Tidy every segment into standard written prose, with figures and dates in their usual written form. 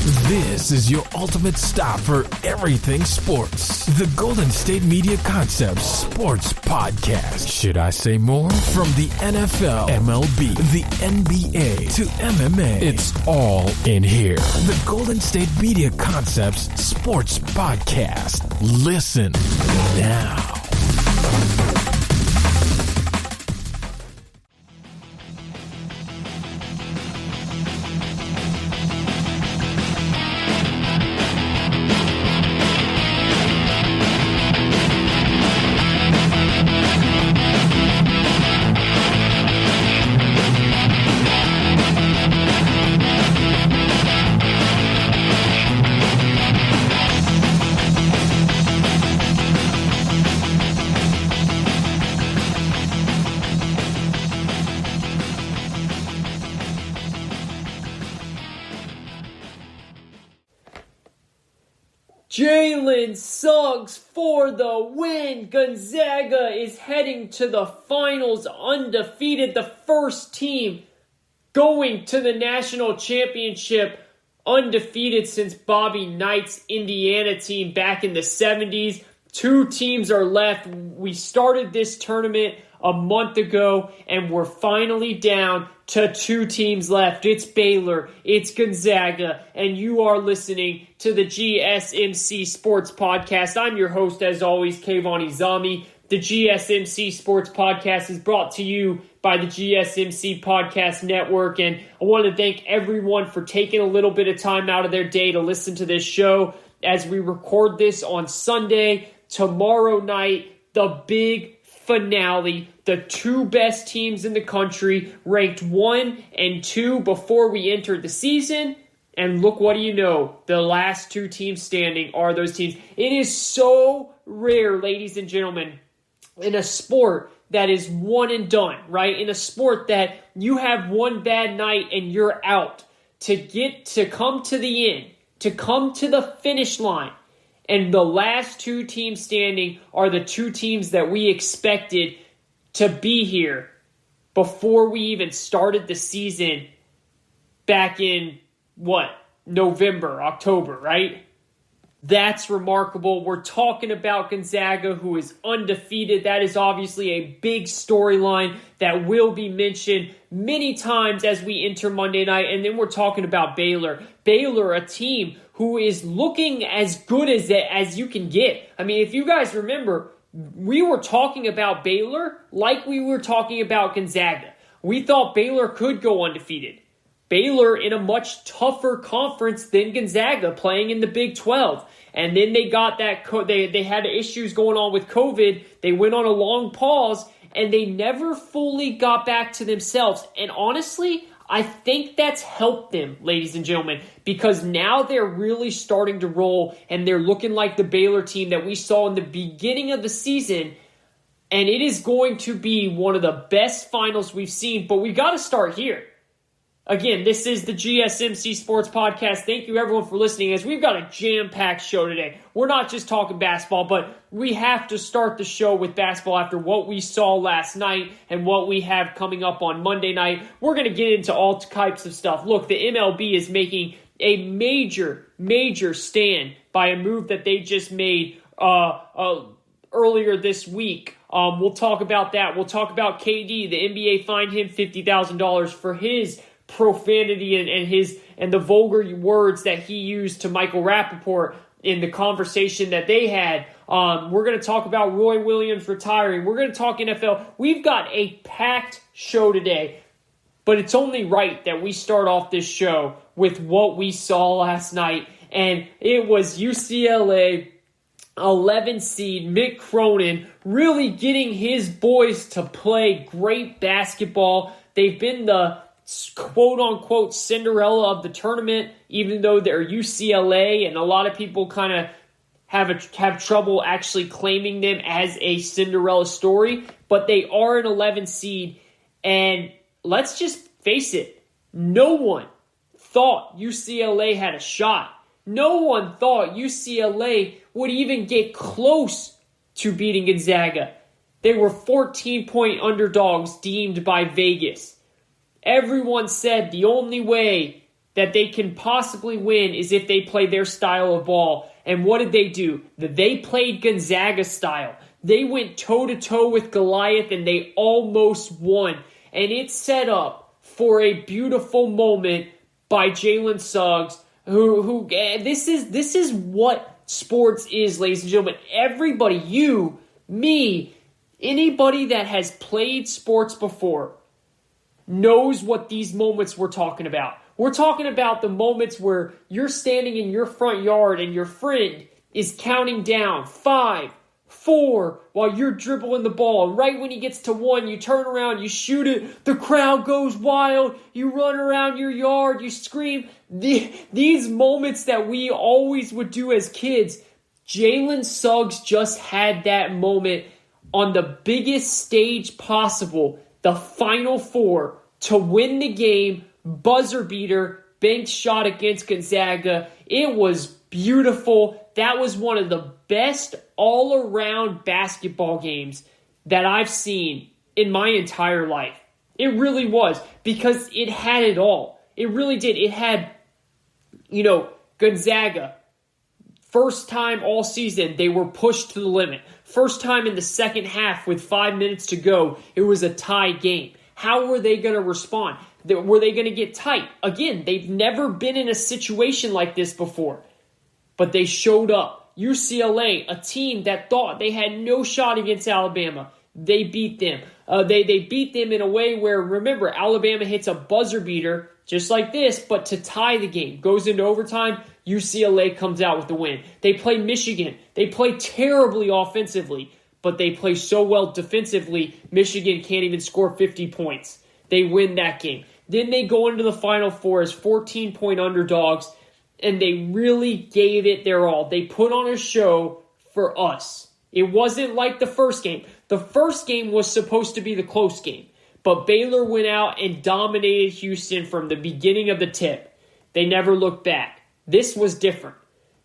This is your ultimate stop for everything sports. The Golden State Media Concepts Sports Podcast. Should I say more? From the NFL, MLB, the NBA to MMA, it's all in here. The Golden State Media Concepts Sports Podcast. Listen now. Jalen Suggs for the win. Gonzaga is heading to the finals undefeated. The first team going to the national championship undefeated since Bobby Knight's Indiana team back in the 70s. Two teams are left. We started this tournament a month ago, and we're finally down to two teams left. It's Baylor, it's Gonzaga, and you are listening to the GSMC Sports Podcast. I'm your host, as always, Kayvon Izami. The GSMC Sports Podcast is brought to you by the GSMC Podcast Network, and I want to thank everyone for taking a little bit of time out of their day to listen to this show as we record this on Sunday. Tomorrow night, the big finale. The two best teams in the country, ranked 1 and 2 before we entered the season. And look, what do you know? The last two teams standing are those teams. It is so rare, ladies and gentlemen, in a sport that is one and done, right? In a sport that you have one bad night and you're out, to come to the end, to come to the finish line. And the last two teams standing are the two teams that we expected to be here before we even started the season back in, November, October, right? That's remarkable. We're talking about Gonzaga, who is undefeated. That is obviously a big storyline that will be mentioned many times as we enter Monday night. And then we're talking about Baylor. Baylor, a team who is looking as good as you can get. I mean, if you guys remember, we were talking about Baylor like we were talking about Gonzaga. We thought Baylor could go undefeated. Baylor in a much tougher conference than Gonzaga, playing in the Big 12. And then they got that, they had issues going on with COVID. They went on a long pause, and they never fully got back to themselves. And honestly, I think that's helped them, ladies and gentlemen, because now they're really starting to roll, and they're looking like the Baylor team that we saw in the beginning of the season. And it is going to be one of the best finals we've seen, but we got to start here. Again, this is the GSMC Sports Podcast. Thank you, everyone, for listening, as we've got a jam-packed show today. We're not just talking basketball, but we have to start the show with basketball after what we saw last night and what we have coming up on Monday night. We're going to get into all types of stuff. Look, the MLB is making a major stand by a move that they just made earlier this week. We'll talk about that. We'll talk about KD. The NBA fined him $50,000 for his profanity and the vulgar words that he used to Michael Rappaport in the conversation that they had. We're going to talk about Roy Williams retiring. We're going to talk NFL. We've got a packed show today, but it's only right that we start off this show with what we saw last night, and it was UCLA 11 seed Mick Cronin really getting his boys to play great basketball. They've been the quote-unquote Cinderella of the tournament, even though they're UCLA, and a lot of people kind of have trouble actually claiming them as a Cinderella story, but they are an 11 seed, and let's just face it, no one thought UCLA had a shot. No one thought UCLA would even get close to beating Gonzaga. They were 14-point underdogs deemed by Vegas. Everyone said the only way that they can possibly win is if they play their style of ball. And what did they do? They played Gonzaga style. They went toe-to-toe with Goliath, and they almost won. And it's set up for a beautiful moment by Jalen Suggs, who this is what sports is, ladies and gentlemen. Everybody, you, me, anybody that has played sports before knows what these moments we're talking about. We're talking about the moments where you're standing in your front yard and your friend is counting down 5, 4 while you're dribbling the ball. And right when he gets to 1, you turn around, you shoot it, the crowd goes wild, you run around your yard, you scream. These moments that we always would do as kids, Jalen Suggs just had that moment on the biggest stage possible, the Final Four, to win the game. Buzzer beater, banked shot against Gonzaga. It was beautiful. That was one of the best all-around basketball games that I've seen in my entire life. It really was, because it had it all. It really did. It had, Gonzaga. First time all season, they were pushed to the limit. First time in the second half with 5 minutes to go, it was a tie game. How were they going to respond? Were they going to get tight? Again, they've never been in a situation like this before. But they showed up. UCLA, a team that thought they had no shot against Alabama, they beat them. They beat them in a way where, remember, Alabama hits a buzzer beater just like this, but to tie the game. Goes into overtime, UCLA comes out with the win. They play Michigan. They play terribly offensively, but they play so well defensively, Michigan can't even score 50 points. They win that game. Then they go into the Final Four as 14-point underdogs, and they really gave it their all. They put on a show for us. It wasn't like the first game. The first game was supposed to be the close game, but Baylor went out and dominated Houston from the beginning of the tip. They never looked back. This was different.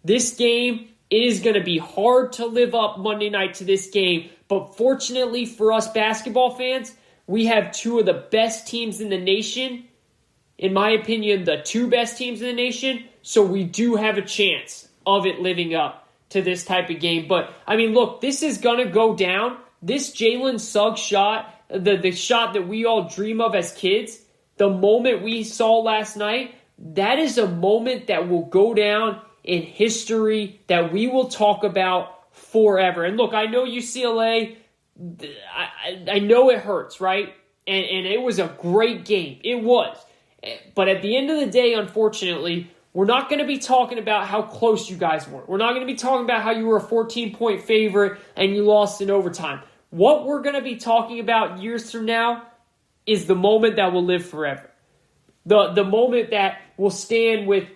This game, it is going to be hard to live up Monday night to this game, but fortunately for us basketball fans, we have two of the best teams in the nation. In my opinion, the two best teams in the nation. So we do have a chance of it living up to this type of game. But, look, this is going to go down. This Jalen Suggs shot, the shot that we all dream of as kids, the moment we saw last night, that is a moment that will go down in history that we will talk about forever. And look, I know UCLA, I know it hurts, right? And it was a great game. It was. But at the end of the day, unfortunately, we're not going to be talking about how close you guys were. We're not going to be talking about how you were a 14-point favorite and you lost in overtime. What we're going to be talking about years from now is the moment that will live forever. The moment that will stand with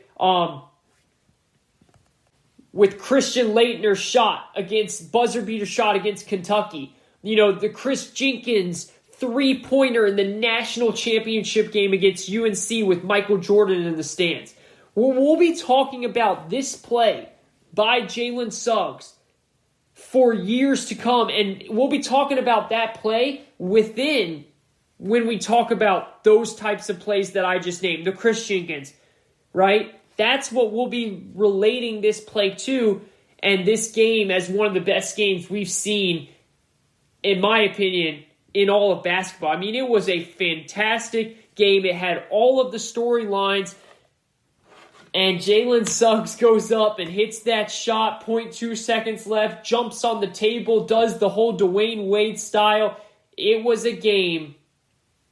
Christian Laettner's buzzer beater shot against Kentucky. The Chris Jenkins three-pointer in the national championship game against UNC with Michael Jordan in the stands. We'll be talking about this play by Jalen Suggs for years to come, and we'll be talking about that play when we talk about those types of plays that I just named, the Chris Jenkins, right? That's what we'll be relating this play to, and this game as one of the best games we've seen, in my opinion, in all of basketball. It was a fantastic game. It had all of the storylines, and Jalen Suggs goes up and hits that shot, 0.2 seconds left, jumps on the table, does the whole Dwayne Wade style. It was a game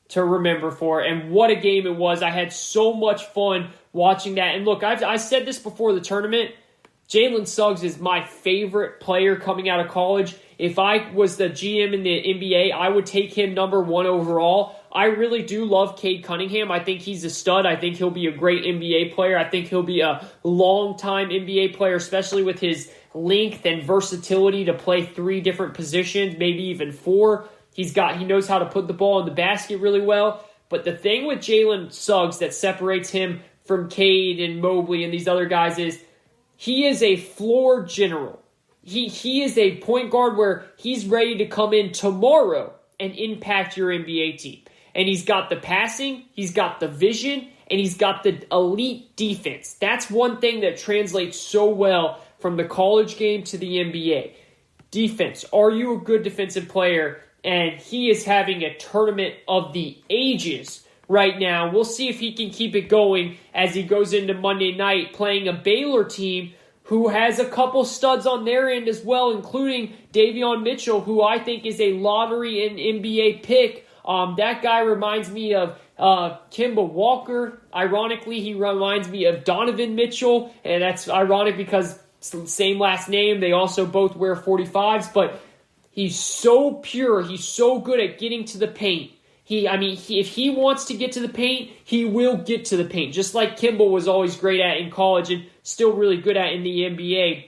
to remember for, and what a game it was. I had so much fun watching that. And look, I said this before the tournament, Jalen Suggs is my favorite player coming out of college. If I was the GM in the NBA, I would take him number 1 overall. I really do love Cade Cunningham. I think he's a stud. I think he'll be a great NBA player. I think he'll be a long-time NBA player, especially with his length and versatility to play 3 different positions, maybe even 4. He knows how to put the ball in the basket really well. But the thing with Jalen Suggs that separates him from Cade and Mobley and these other guys is he is a floor general. He is a point guard where he's ready to come in tomorrow and impact your NBA team. And he's got the passing, he's got the vision, and he's got the elite defense. That's one thing that translates so well from the college game to the NBA. Defense. Are you a good defensive player? And he is having a tournament of the ages right now. We'll see if he can keep it going as he goes into Monday night playing a Baylor team who has a couple studs on their end as well, including Davion Mitchell, who I think is a lottery and NBA pick. That guy reminds me of Kemba Walker. Ironically, he reminds me of Donovan Mitchell, and that's ironic because same last name. They also both wear 45s, but he's so pure. He's so good at getting to the paint. If he wants to get to the paint, he will get to the paint, just like Kimball was always great at in college and still really good at in the NBA.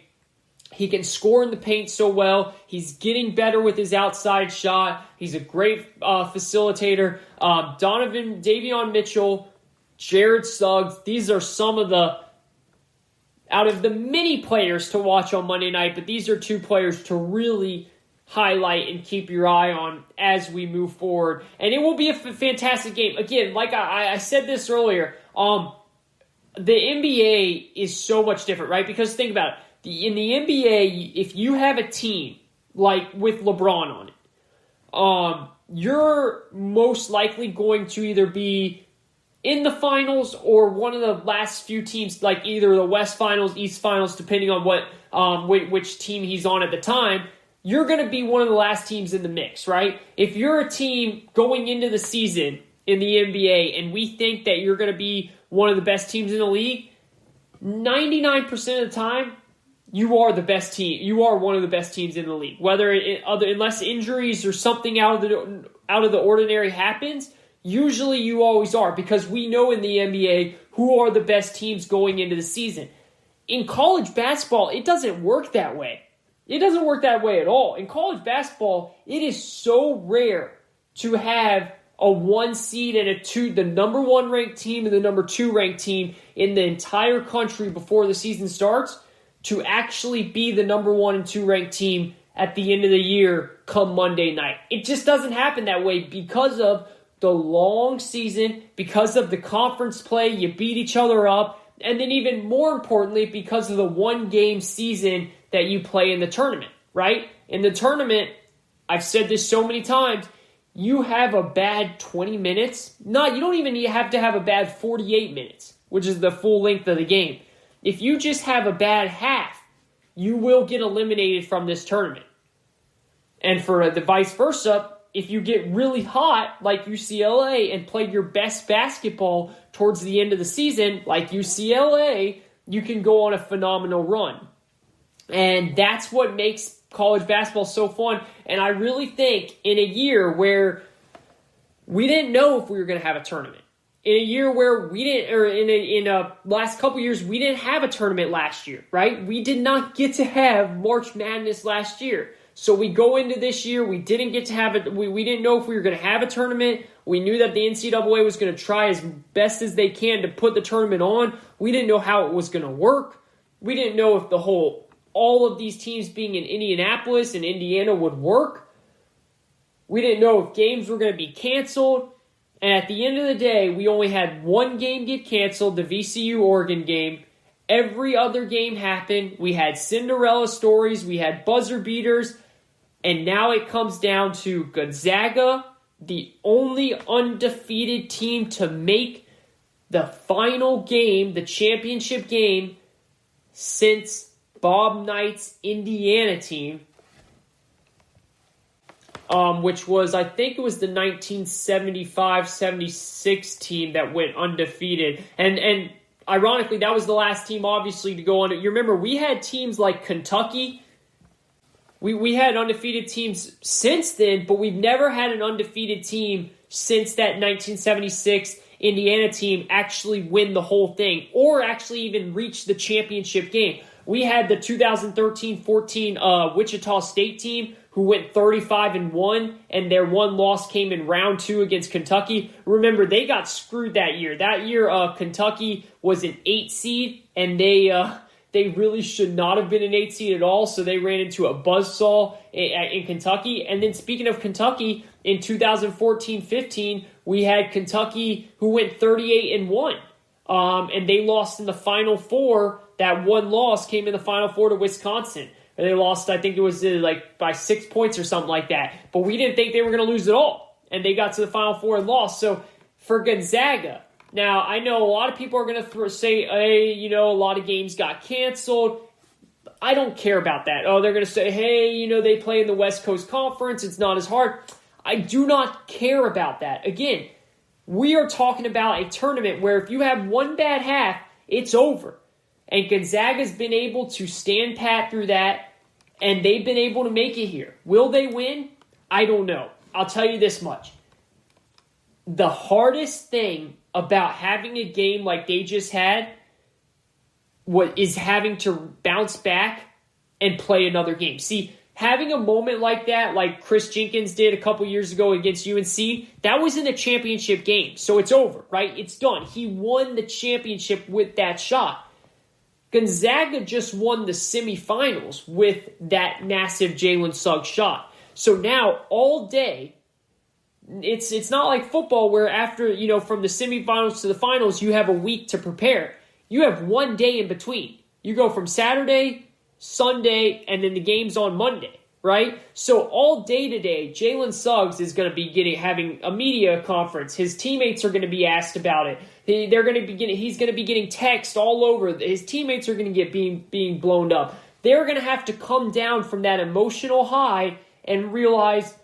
He can score in the paint so well. He's getting better with his outside shot. He's a great facilitator. Davion Mitchell, Jared Suggs, these are some of out of the many players to watch on Monday night, but these are two players to really highlight and keep your eye on as we move forward. And it will be a fantastic game. Again, like I said this earlier, the NBA is so much different, right? Because think about it. In the NBA, if you have a team like with LeBron on it, you're most likely going to either be in the finals or one of the last few teams, like either the West Finals, East Finals, depending on which team he's on at the time. You're going to be one of the last teams in the mix, right? If you're a team going into the season in the NBA and we think that you're going to be one of the best teams in the league, 99% of the time, you are the best team. You are one of the best teams in the league. Unless injuries or something out of the ordinary happens, usually you always are, because we know in the NBA who are the best teams going into the season. In college basketball, it doesn't work that way. It doesn't work that way at all. In college basketball, it is so rare to have a 1 seed and the number 1 ranked team and the number 2 ranked team in the entire country before the season starts to actually be the number 1 and 2 ranked team at the end of the year come Monday night. It just doesn't happen that way because of the long season, because of the conference play, you beat each other up, and then even more importantly, because of the 1-game season that you play in the tournament, right? In the tournament, I've said this so many times, you have a bad 20 minutes. You don't even have to have a bad 48 minutes, which is the full length of the game. If you just have a bad half, you will get eliminated from this tournament. And for the vice versa, if you get really hot like UCLA and play your best basketball towards the end of the season like UCLA, you can go on a phenomenal run. And that's what makes college basketball so fun. And I really think in a year where we didn't know if we were going to have a tournament, in a year where we didn't, or in a last couple years, we didn't have a tournament last year, right? We did not get to have March Madness last year. So we go into this year, we didn't get to have it. We didn't know if we were going to have a tournament. We knew that the NCAA was going to try as best as they can to put the tournament on. We didn't know how it was going to work. We didn't know if all of these teams being in Indianapolis and Indiana would work. We didn't know if games were going to be canceled. And at the end of the day, we only had one game get canceled, the VCU-Oregon game. Every other game happened. We had Cinderella stories. We had buzzer beaters. And now it comes down to Gonzaga, the only undefeated team to make the final game, the championship game, since Bob Knight's Indiana team, which was, I think it was the 1975-76 team that went undefeated. And ironically, that was the last team, obviously, to go on. You remember, we had teams like Kentucky. We had undefeated teams since then, but we've never had an undefeated team since that 1976 Indiana team actually win the whole thing or actually even reach the championship game. We had the 2013-14 Wichita State team who went 35-1, and their one loss came in round 2 against Kentucky. Remember, they got screwed that year. That year, Kentucky was an 8 seed, and they really should not have been an 8 seed at all, so they ran into a buzzsaw in Kentucky. And then speaking of Kentucky, in 2014-15, we had Kentucky who went 38-1. and they lost in the Final Four. That one loss came in the Final Four to Wisconsin. And they lost, I think it was by 6 points or something like that. But we didn't think they were going to lose at all. And they got to the Final Four and lost. So for Gonzaga, now I know a lot of people are going to say, hey, a lot of games got canceled. I don't care about that. Oh, they're going to say, hey, they play in the West Coast Conference. It's not as hard. I do not care about that. Again, we are talking about a tournament where if you have one bad half, it's over. And Gonzaga's been able to stand pat through that, and they've been able to make it here. Will they win? I don't know. I'll tell you this much. The hardest thing about having a game like they just had is having to bounce back and play another game. See, having a moment like that, like Chris Jenkins did a couple years ago against UNC, that was in a championship game. So it's over, right? It's done. He won the championship with that shot. Gonzaga just won the semifinals with that massive Jalen Suggs shot. So now, all day, it's not like football where after, from the semifinals to the finals, you have a week to prepare. You have one day in between. You go from Saturday, Sunday, and then the game's on Monday, right? So all day today, Jalen Suggs is going to be having a media conference. His teammates are going to be asked about it. He's going to be getting text all over. His teammates are going to get being blown up. They're going to have to come down from that emotional high and realize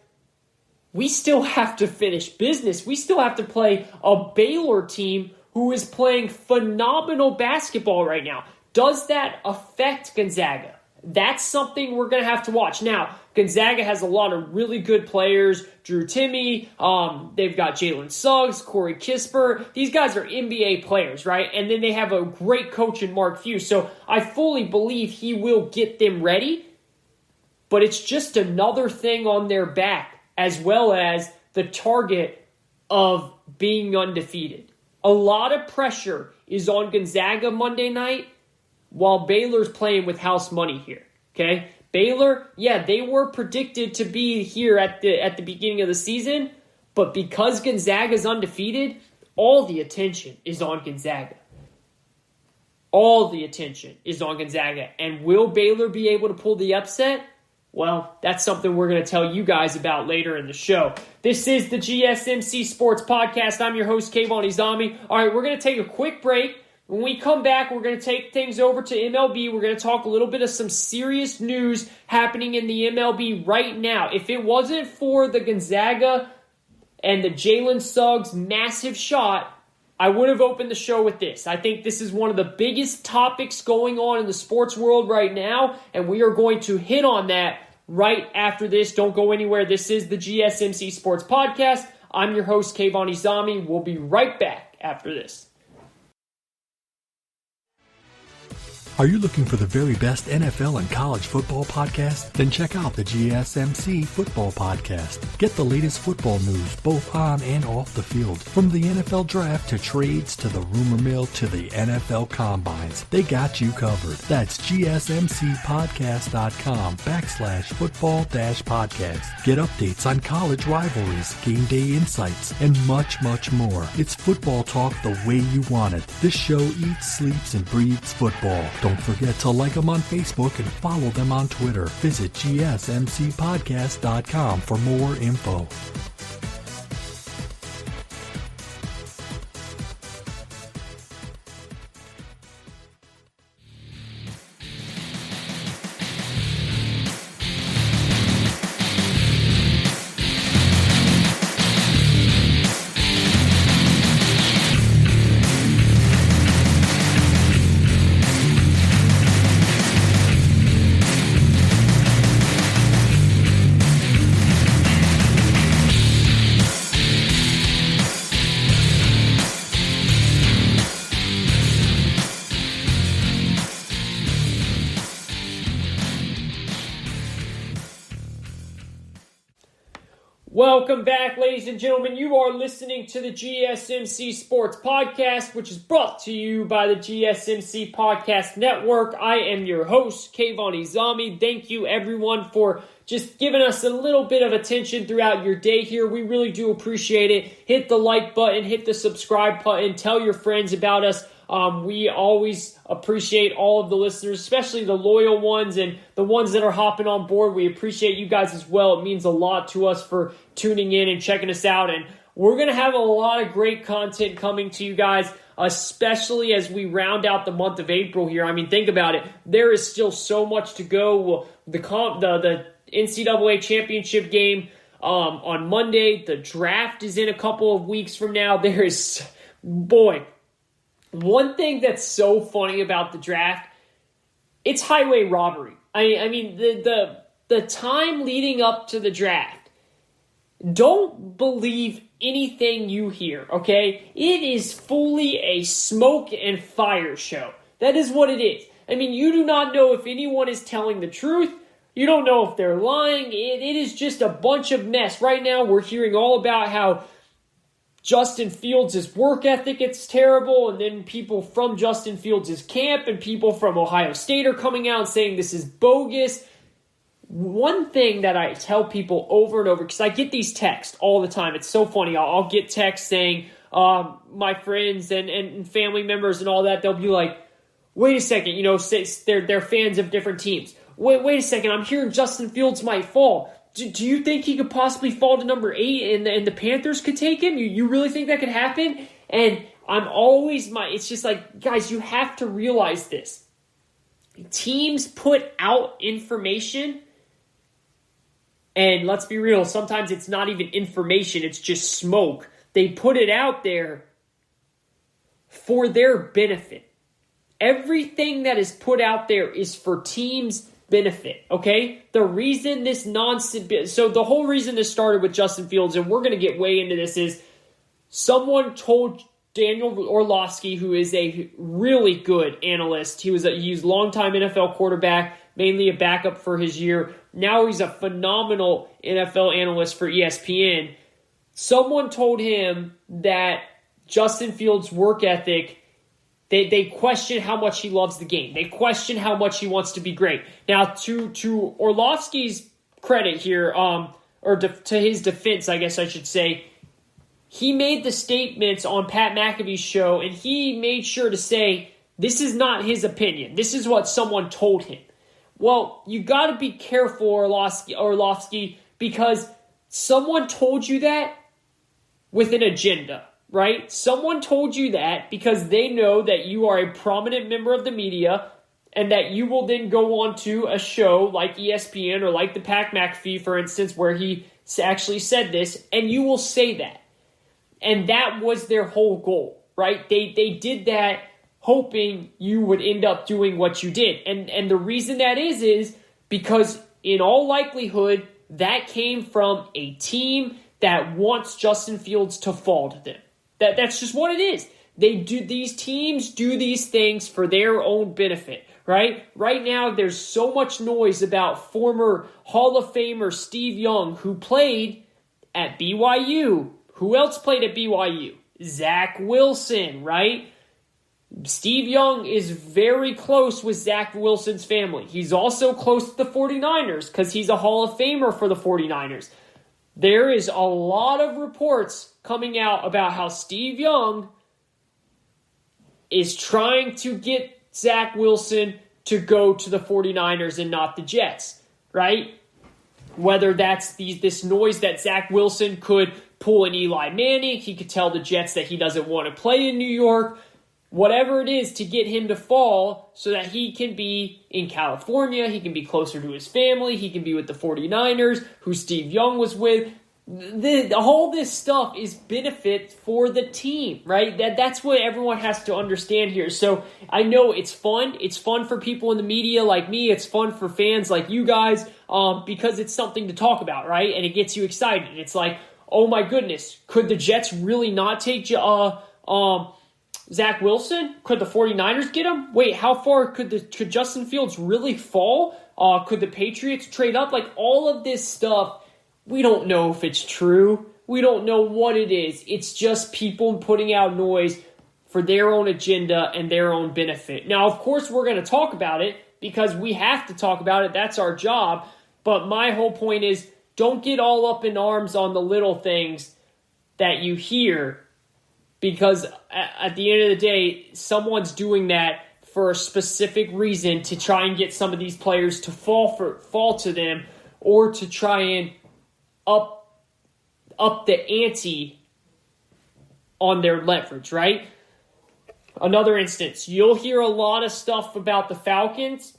we still have to finish business. We still have to play a Baylor team who is playing phenomenal basketball right now. Does that affect Gonzaga? That's something we're going to have to watch. Now, Gonzaga has a lot of really good players. Drew Timme, they've got Jalen Suggs, Corey Kispert. These guys are NBA players, right? And then they have a great coach in Mark Few. So I fully believe he will get them ready. But it's just another thing on their back, as well as the target of being undefeated. A lot of pressure is on Gonzaga Monday night, while Baylor's playing with house money here, okay? Baylor, they were predicted to be here at the beginning of the season, but because Gonzaga's undefeated, all the attention is on Gonzaga. All the attention is on Gonzaga. And will Baylor be able to pull the upset? Well, that's something we're going to tell you guys about later in the show. This is the GSMC Sports Podcast. I'm your host, Kayvon Izami. All right, we're going to take a quick break. When we come back, we're going to take things over to MLB. We're going to talk a little bit of some serious news happening in the MLB right now. If it wasn't for the Gonzaga and the Jalen Suggs massive shot, I would have opened the show with this. I think this is one of the biggest topics going on in the sports world right now, and we are going to hit on that right after this. Don't go anywhere. This is the GSMC Sports Podcast. I'm your host, Kayvon Izami. We'll be right back after this. Are you looking for the very best NFL and college football podcast? Then check out the GSMC Football Podcast. Get the latest football news both on and off the field. From the NFL Draft to trades to the rumor mill to the NFL Combines, they got you covered. That's GSMCpodcast.com/football-podcast. Get updates on college rivalries, game day insights, and much, much more. It's football talk the way you want it. This show eats, sleeps, and breathes football. Don't forget to like them on Facebook and follow them on Twitter. Visit GSMCpodcast.com for more info. Welcome back, ladies and gentlemen. You are listening to the GSMC Sports Podcast, which is brought to you by the GSMC Podcast Network. I am your host, Kayvon Izami. Thank you, everyone, for just giving us a little bit of attention throughout your day here. We really do appreciate it. Hit the like button, hit the subscribe button, tell your friends about us. We always appreciate all of the listeners, especially the loyal ones and the ones that are hopping on board. We appreciate you guys as well. It means a lot to us for tuning in and checking us out. And we're going to have a lot of great content coming to you guys, especially as we round out the month of April here. I mean, think about it. There is still so much to go. The NCAA championship game on Monday. The draft is in a couple of weeks from now. There is, one thing that's so funny about the draft, it's highway robbery. I mean, the time leading up to the draft, don't believe anything you hear, okay? It is fully a smoke and fire show. That is what it is. I mean, you do not know if anyone is telling the truth. You don't know if they're lying. It is just a bunch of mess. Right now, we're hearing all about how Justin Fields' work ethic is terrible, and then people from Justin Fields' camp and people from Ohio State are coming out and saying this is bogus. One thing that I tell people over and over, because I get these texts all the time. It's so funny. I'll get texts saying, my friends and family members and all that, they'll be like, wait a second, they're fans of different teams. Wait a second, I'm hearing Justin Fields might fall. Do you think he could possibly fall to number 8 and the Panthers could take him? You really think that could happen? And it's just like, guys, you have to realize this. Teams put out information, and let's be real, sometimes it's not even information, it's just smoke. They put it out there for their benefit. Everything that is put out there is for teams' benefit, okay? The reason this nonsense, so the whole reason this started with Justin Fields, and we're going to get way into this, is someone told Daniel Orlovsky, who is a really good analyst. He was a longtime NFL quarterback, mainly a backup for his year. Now he's a phenomenal NFL analyst for ESPN. Someone told him that Justin Fields' work ethic, they question how much he loves the game. They question how much he wants to be great. Now, to Orlovsky's credit here, to his defense, I guess I should say, he made the statements on Pat McAfee's show, and he made sure to say, this is not his opinion. This is what someone told him. Well, you got to be careful, Orlovsky, because someone told you that with an agenda, right? Someone told you that because they know that you are a prominent member of the media and that you will then go on to a show like ESPN or like the Pat McAfee, for instance, where he actually said this, and you will say that. And that was their whole goal, right? They did that hoping you would end up doing what you did. And the reason that is because in all likelihood, that came from a team that wants Justin Fields to fall to them. That's just what it is. These teams do these things for their own benefit, right? Right now, there's so much noise about former Hall of Famer Steve Young, who played at BYU. Who else played at BYU? Zach Wilson, right? Steve Young is very close with Zach Wilson's family. He's also close to the 49ers because he's a Hall of Famer for the 49ers. There is a lot of reports coming out about how Steve Young is trying to get Zach Wilson to go to the 49ers and not the Jets, right? Whether that's this noise that Zach Wilson could pull an Eli Manning, he could tell the Jets that he doesn't want to play in New York, whatever it is to get him to fall so that he can be in California, he can be closer to his family, he can be with the 49ers, who Steve Young was with. All this stuff is benefit for the team, right? That's what everyone has to understand here. So I know it's fun. It's fun for people in the media like me. It's fun for fans like you guys because it's something to talk about, right? And it gets you excited. It's like, oh my goodness, could the Jets really not take Zach Wilson? Could the 49ers get him? Wait, how far could Justin Fields really fall? Could the Patriots trade up? Like all of this stuff, we don't know if it's true. We don't know what it is. It's just people putting out noise for their own agenda and their own benefit. Now, of course, we're going to talk about it because we have to talk about it. That's our job. But my whole point is don't get all up in arms on the little things that you hear because at the end of the day, someone's doing that for a specific reason to try and get some of these players to fall to them, or to try and up the ante on their leverage, right? Another instance, you'll hear a lot of stuff about the Falcons,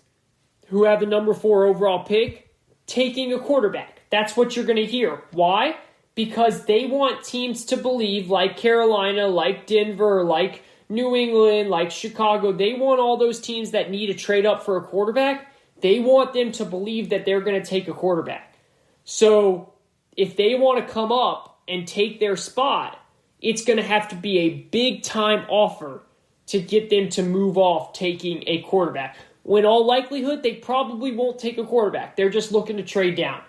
who have the number 4 overall pick, taking a quarterback. That's what you're going to hear. Why? Because they want teams to believe, like Carolina, like Denver, like New England, like Chicago, they want all those teams that need to trade up for a quarterback, they want them to believe that they're going to take a quarterback. So if they want to come up and take their spot, it's going to have to be a big-time offer to get them to move off taking a quarterback. When all likelihood, they probably won't take a quarterback. They're just looking to trade down.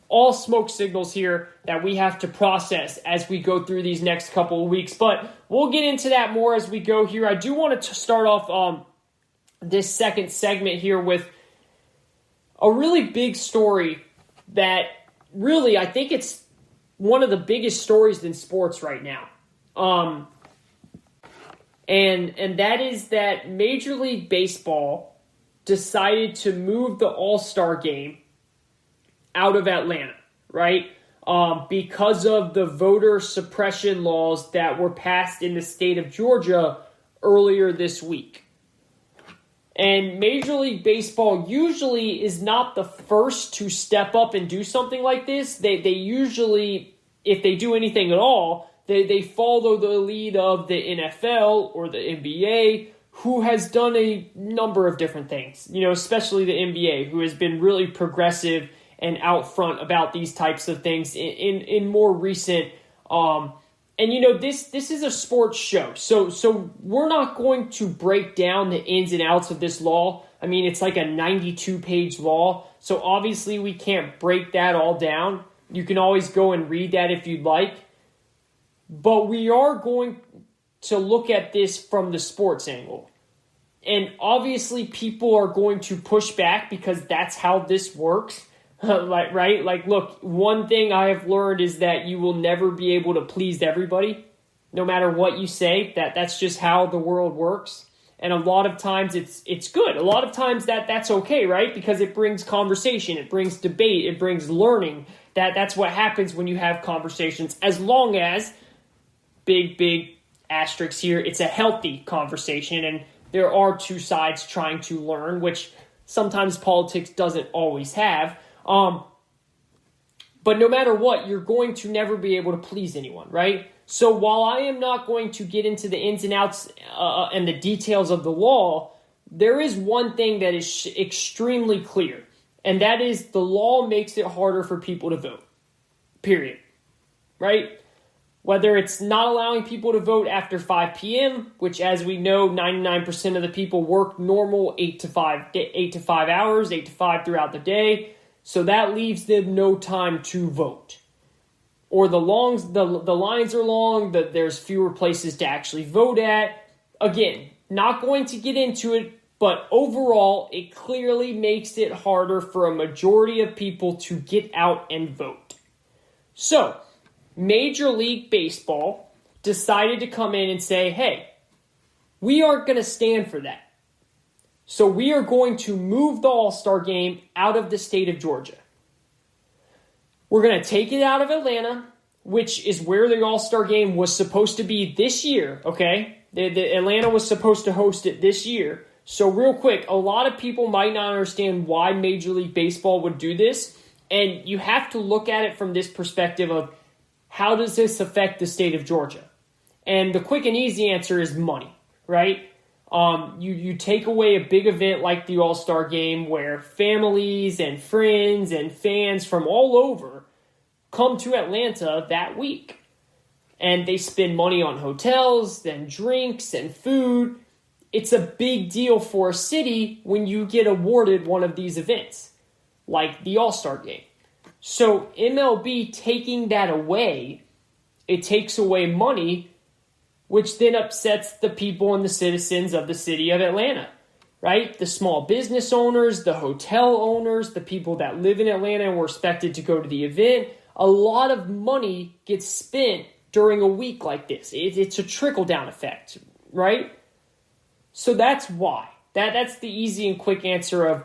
All smoke signals here that we have to process as we go through these next couple of weeks. But we'll get into that more as we go here. I do want to start off this second segment here with a really big story that really, I think it's one of the biggest stories in sports right now. And that is that Major League Baseball decided to move the All-Star game out of Atlanta, right? Because of the voter suppression laws that were passed in the state of Georgia earlier this week. And Major League Baseball usually is not the first to step up and do something like this. They usually, if they do anything at all, they follow the lead of the NFL or the NBA, who has done a number of different things, especially the NBA, who has been really progressive and out front about these types of things in more recent. This is a sports show, so we're not going to break down the ins and outs of this law. I mean, it's like a 92-page law, so obviously we can't break that all down. You can always go and read that if you'd like. But we are going to look at this from the sports angle. And obviously people are going to push back because that's how this works. Right? Like, look, one thing I have learned is that you will never be able to please everybody, no matter what you say. That's just how the world works. And a lot of times it's good. A lot of times that's okay, right? Because it brings conversation, it brings debate, it brings learning. That's what happens when you have conversations, as long as, big asterisk here, it's a healthy conversation, and there are two sides trying to learn, which sometimes politics doesn't always have. But no matter what, you're going to never be able to please anyone, right? So while I am not going to get into the ins and outs and the details of the law, there is one thing that is extremely clear, and that is the law makes it harder for people to vote, period, right? Whether it's not allowing people to vote after 5 p.m., which, as we know, 99% of the people work normal 8 to 5 hours, 8 to 5 throughout the day. So that leaves them no time to vote. Or the lines are long, there's fewer places to actually vote at. Again, not going to get into it, but overall, it clearly makes it harder for a majority of people to get out and vote. So, Major League Baseball decided to come in and say, hey, we aren't going to stand for that. So we are going to move the All-Star game out of the state of Georgia. We're going to take it out of Atlanta, which is where the All-Star game was supposed to be this year, okay? The Atlanta was supposed to host it this year. So real quick, a lot of people might not understand why Major League Baseball would do this, and you have to look at it from this perspective of, how does this affect the state of Georgia? And the quick and easy answer is money, right? You take away a big event like the All-Star Game where families and friends and fans from all over come to Atlanta that week. And they spend money on hotels and drinks and food. It's a big deal for a city when you get awarded one of these events, like the All-Star Game. So MLB taking that away, it takes away money, which then upsets the people and the citizens of the city of Atlanta, right? The small business owners, the hotel owners, the people that live in Atlanta and were expected to go to the event. A lot of money gets spent during a week like this. It's a trickle-down effect, right? So that's why. That's the easy and quick answer of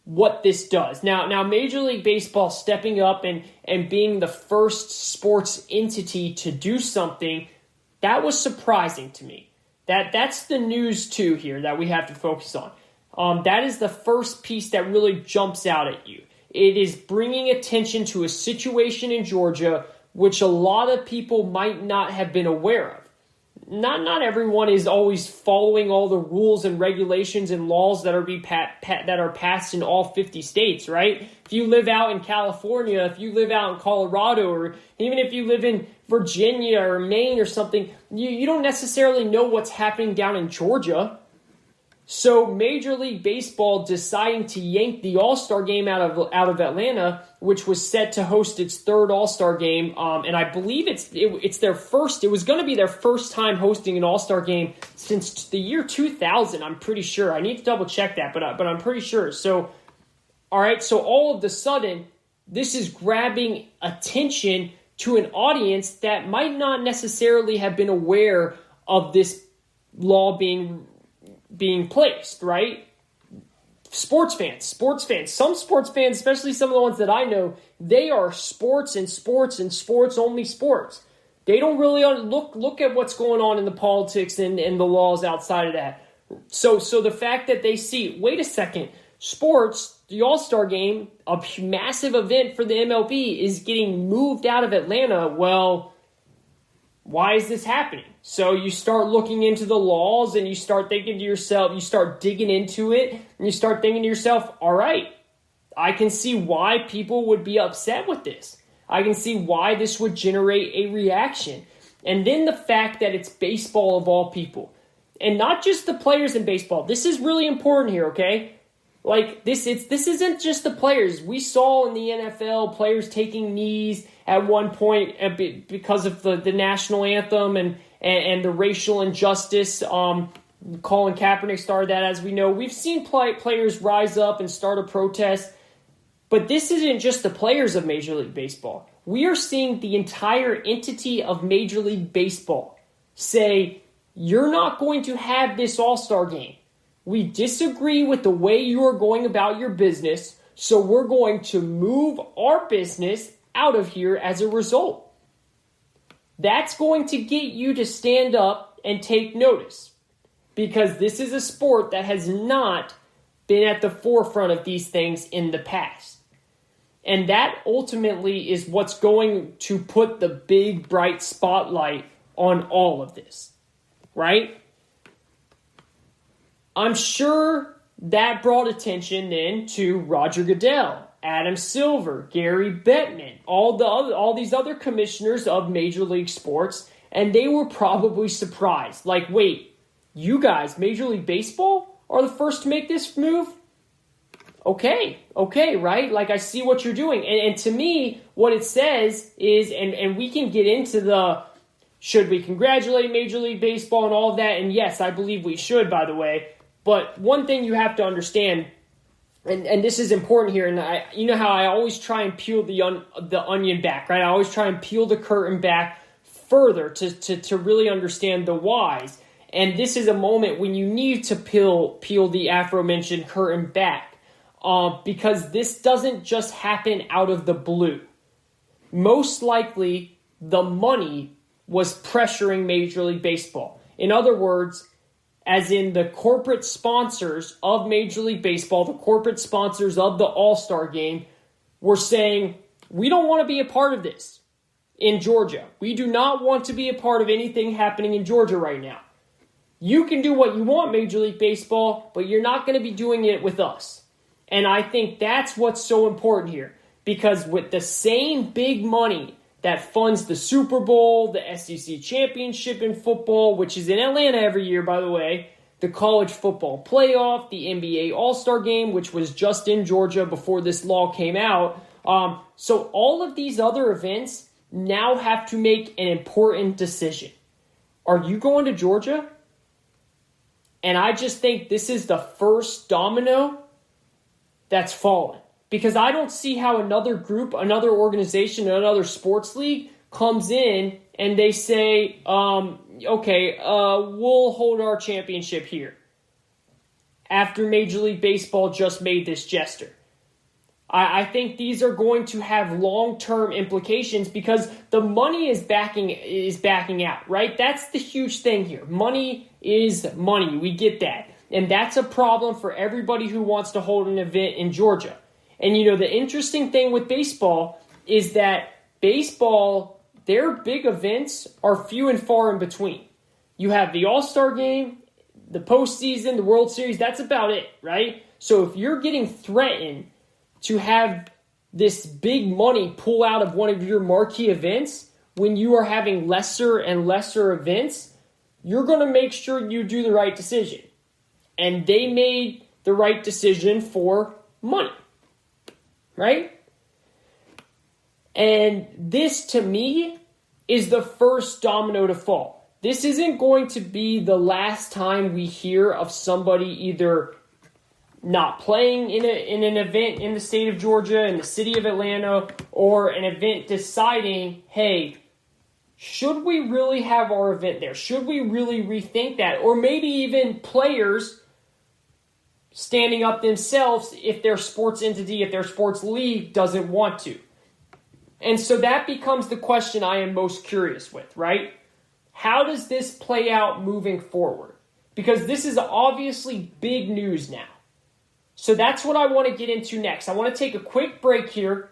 what this does. Now Major League Baseball stepping up and being the first sports entity to do something, that was surprising to me. That's the news too here that we have to focus on. That is the first piece that really jumps out at you. It is bringing attention to a situation in Georgia which a lot of people might not have been aware of. Not everyone is always following all the rules and regulations and laws that are passed in all 50 states, right? If you live out in California, if you live out in Colorado, or even if you live in Virginia or Maine or something, you don't necessarily know what's happening down in Georgia. So Major League Baseball deciding to yank the All-Star game out of Atlanta, which was set to host its third All-Star game, and I believe it's their first. It was going to be their first time hosting an All-Star game since the year 2000. I'm pretty sure. I need to double check that, but I'm pretty sure. So, all right. So all of a sudden, this is grabbing attention to an audience that might not necessarily have been aware of this law being placed, right? Sports fans. Some sports fans, especially some of the ones that I know, they are sports and only sports. They don't really look at what's going on in the politics and the laws outside of that. So the fact that they see, wait a second, sports, the All-Star game, a massive event for the MLB, is getting moved out of Atlanta. Well, why is this happening? So you start looking into the laws and you start thinking to yourself, you start digging into it, and you start thinking to yourself, all right, I can see why people would be upset with this. I can see why this would generate a reaction. And then the fact that it's baseball of all people. And not just the players in baseball. This is really important here, okay? Like, this isn't just the players. We saw in the NFL players taking knees at one point because of the national anthem and the racial injustice. Colin Kaepernick started that, as we know. We've seen players rise up and start a protest. But this isn't just the players of Major League Baseball. We are seeing the entire entity of Major League Baseball say, you're not going to have this All-Star game. We disagree with the way you are going about your business, so we're going to move our business out of here as a result. That's going to get you to stand up and take notice, because this is a sport that has not been at the forefront of these things in the past. And that ultimately is what's going to put the big, bright spotlight on all of this, right? I'm sure that brought attention then to Roger Goodell, Adam Silver, Gary Bettman, all these other commissioners of Major League Sports, and they were probably surprised. Like, wait, you guys, Major League Baseball, are the first to make this move? Okay, right? Like, I see what you're doing. And to me, what it says is, and we can get into the, should we congratulate Major League Baseball and all of that? And yes, I believe we should, by the way. But one thing you have to understand, and this is important here, and you know how I always try and peel the onion back, right? I always try and peel the curtain back further to really understand the whys. And this is a moment when you need to peel the aforementioned curtain back, because this doesn't just happen out of the blue. Most likely, the money was pressuring Major League Baseball. In other words, as in the corporate sponsors of Major League Baseball, the corporate sponsors of the All-Star game, were saying, we don't want to be a part of this in Georgia. We do not want to be a part of anything happening in Georgia right now. You can do what you want, Major League Baseball, but you're not going to be doing it with us. And I think that's what's so important here, because with the same big money that funds the Super Bowl, the SEC championship in football, which is in Atlanta every year, by the way, the college football playoff, the NBA All-Star game, which was just in Georgia before this law came out. So all of these other events now have to make an important decision. Are you going to Georgia? And I just think this is the first domino that's fallen. Because I don't see how another group, another organization, another sports league comes in and they say, we'll hold our championship here after Major League Baseball just made this gesture. I think these are going to have long-term implications because the money is backing out, right? That's the huge thing here. Money is money. We get that. And that's a problem for everybody who wants to hold an event in Georgia. And, the interesting thing with baseball is that baseball, their big events are few and far in between. You have the All-Star Game, the postseason, the World Series. That's about it, right? So if you're getting threatened to have this big money pull out of one of your marquee events when you are having lesser and lesser events, you're going to make sure you do the right decision. And they made the right decision for money, right? And this, to me, is the first domino to fall. This isn't going to be the last time we hear of somebody either not playing in an event in the state of Georgia, in the city of Atlanta, or an event deciding, hey, should we really have our event there? Should we really rethink that? Or maybe even players standing up themselves if their sports entity, if their sports league doesn't want to. And so that becomes the question I am most curious with, right? How does this play out moving forward? Because this is obviously big news now. So that's what I want to get into next. I want to take a quick break here,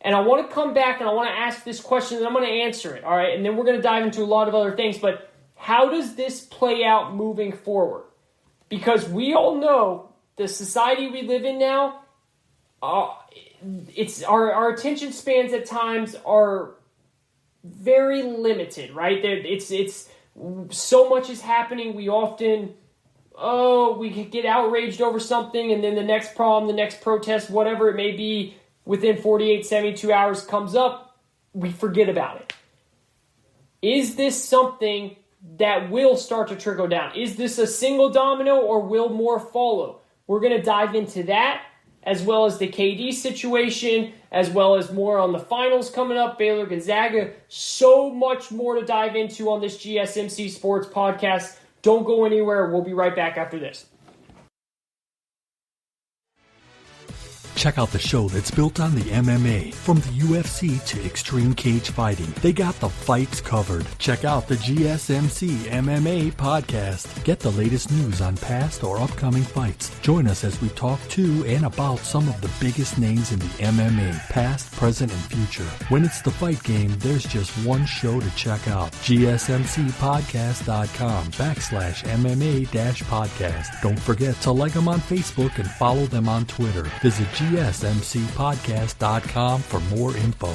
and I want to come back and I want to ask this question, and I'm going to answer it, all right? And then we're going to dive into a lot of other things, but how does this play out moving forward? Because we all know the society we live in now, it's our attention spans at times are very limited, right? It's so much is happening. We often, we could get outraged over something, and then the next problem, the next protest, whatever it may be, within 48, 72 hours comes up, we forget about it. Is this something that will start to trickle down? Is this a single domino, or will more follow? We're going to dive into that, as well as the KD situation, as well as more on the finals coming up, Baylor, Gonzaga. So much more to dive into on this GSMC Sports Podcast. Don't go anywhere. We'll be right back after this. Check out the show that's built on the MMA. From the UFC to extreme cage fighting, they got the fights covered. Check out the GSMC MMA podcast. Get the latest news on past or upcoming fights. Join us as we talk to and about some of the biggest names in the MMA, past, present, and future. When it's the fight game, there's just one show to check out. GSMCpodcast.com/MMA-podcast. Don't forget to like them on Facebook and follow them on Twitter. Visit GSMCpodcast.com for more info.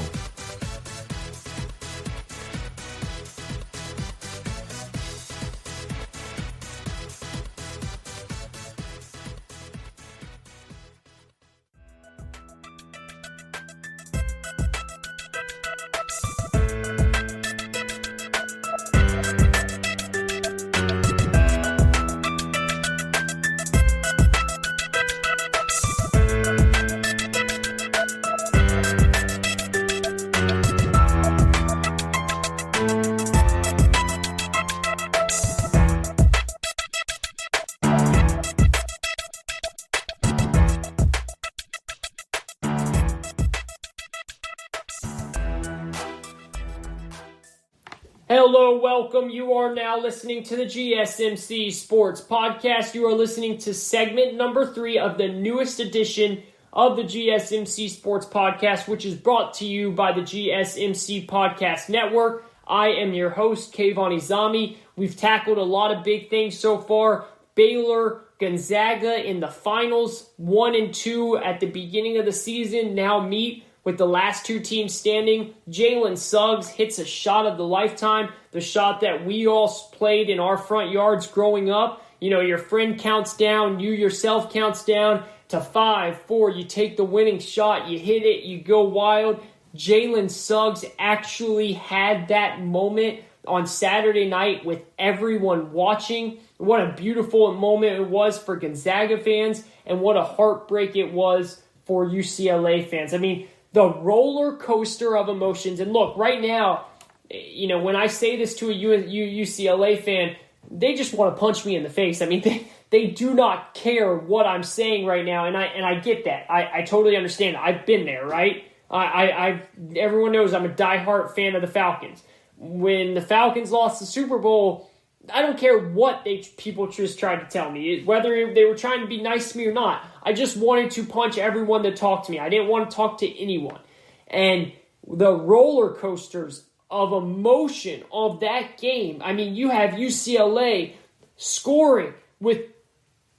Hello, welcome. You are now listening to the GSMC Sports Podcast. You are listening to segment number 3 of the newest edition of the GSMC Sports Podcast, which is brought to you by the GSMC Podcast Network. I am your host, Kayvon. We've tackled a lot of big things so far. Baylor, Gonzaga in the finals, 1 and 2 at the beginning of the season, now meet with the last 2 teams standing. Jalen Suggs hits a shot of the lifetime, the shot that we all played in our front yards growing up. You know, your friend counts down, you yourself counts down to 5, 4. You take the winning shot, you hit it, you go wild. Jalen Suggs actually had that moment on Saturday night with everyone watching. What a beautiful moment it was for Gonzaga fans, and what a heartbreak it was for UCLA fans. I mean, the roller coaster of emotions. And look, right now, when I say this to a UCLA fan, they just want to punch me in the face. I mean, they do not care what I'm saying right now, and I get that. I totally understand. I've been there, right? Everyone knows I'm a diehard fan of the Falcons. When the Falcons lost the Super Bowl, I don't care what people just tried to tell me, whether they were trying to be nice to me or not. I just wanted to punch everyone that talked to me. I didn't want to talk to anyone. And the roller coasters of emotion of that game, I mean, you have UCLA scoring with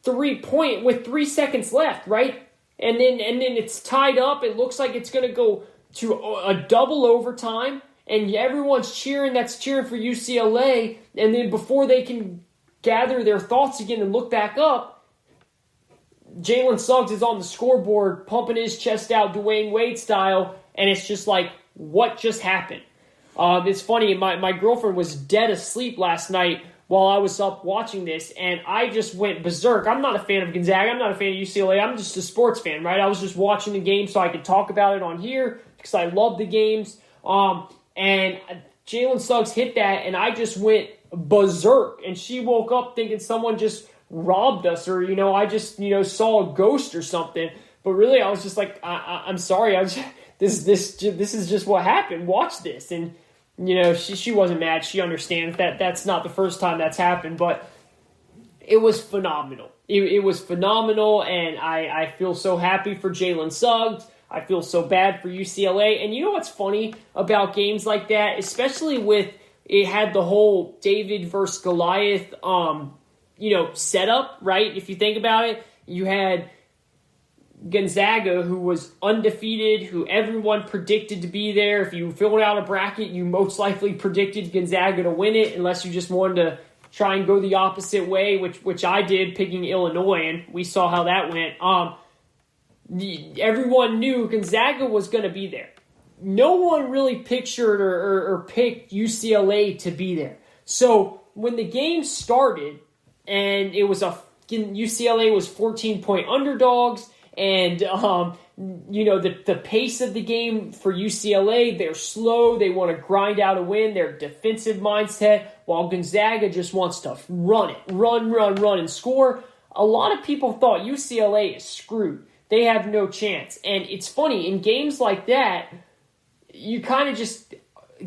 3 seconds left, right? And then it's tied up. It looks like it's going to go to a double overtime. And everyone's cheering for UCLA. And then before they can gather their thoughts again and look back up, Jalen Suggs is on the scoreboard pumping his chest out Dwayne Wade style. And it's just like, what just happened? It's funny, my girlfriend was dead asleep last night while I was up watching this, and I just went berserk. I'm not a fan of Gonzaga. I'm not a fan of UCLA. I'm just a sports fan, right? I was just watching the game so I could talk about it on here because I love the games. And Jalen Suggs hit that, and I just went berserk. And she woke up thinking someone just robbed us, or I just saw a ghost or something. But really, I was just like, I'm sorry. This is just what happened. Watch this. And she wasn't mad. She understands that that's not the first time that's happened, but it was phenomenal. It was phenomenal, and I feel so happy for Jalen Suggs. I feel so bad for UCLA. And you know what's funny about games like that, especially with it had the whole David versus Goliath, setup, right? If you think about it, you had Gonzaga, who was undefeated, who everyone predicted to be there. If you filled out a bracket, you most likely predicted Gonzaga to win it, unless you just wanted to try and go the opposite way, which I did, picking Illinois, and we saw how that went. Everyone knew Gonzaga was going to be there. No one really pictured or picked UCLA to be there. So when the game started, and it was UCLA was 14-point underdogs, and the pace of the game for UCLA, they're slow. They want to grind out a win. Their defensive mindset, while Gonzaga just wants to run, and score. A lot of people thought UCLA is screwed. They have no chance. And it's funny, in games like that, you kind of just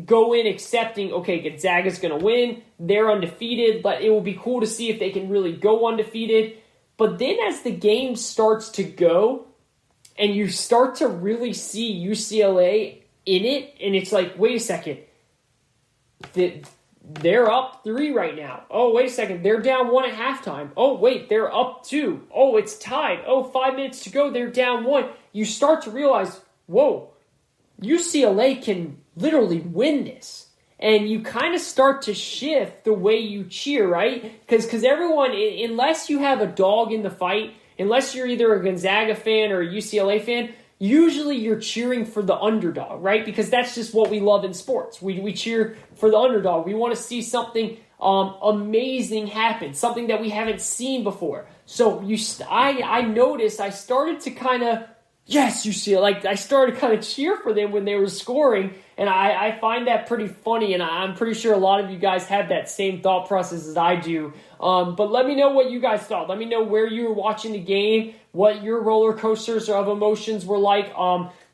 go in accepting, okay, Gonzaga's going to win. They're undefeated, but it will be cool to see if they can really go undefeated. But then as the game starts to go, and you start to really see UCLA in it, and it's like, wait a second, they're up 3 right now. Oh, wait a second, they're down 1 at halftime. Oh, wait, they're up 2. Oh, it's tied. Oh, 5 minutes to go, they're down 1. You start to realize, whoa, UCLA can literally win this. And you kind of start to shift the way you cheer, right? Because everyone, unless you have a dog in the fight, unless you're either a Gonzaga fan or a UCLA fan, usually you're cheering for the underdog, right? Because that's just what we love in sports. We cheer for the underdog. We want to see something amazing happen, something that we haven't seen before. So I noticed I started to kind of, yes, UCLA, like I started kind of cheer for them when they were scoring, and I find that pretty funny, and I'm pretty sure a lot of you guys have that same thought process as I do. But let me know what you guys thought. Let me know where you were watching the game, what your roller coasters of emotions were like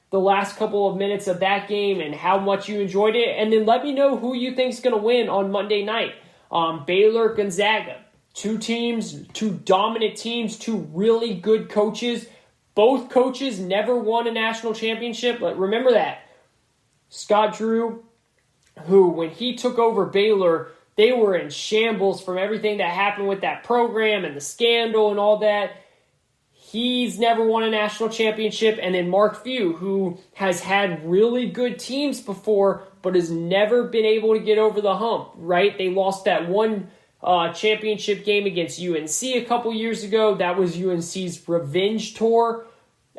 the last couple of minutes of that game, and how much you enjoyed it. And then let me know who you think is going to win on Monday night. Baylor, Gonzaga. 2 teams, 2 dominant teams, 2 really good coaches. Both coaches never won a national championship. But remember that. Scott Drew, who when he took over Baylor, they were in shambles from everything that happened with that program and the scandal and all that. He's never won a national championship. And then Mark Few, who has had really good teams before, but has never been able to get over the hump, right? They lost that one championship game against UNC a couple years ago. That was UNC's revenge tour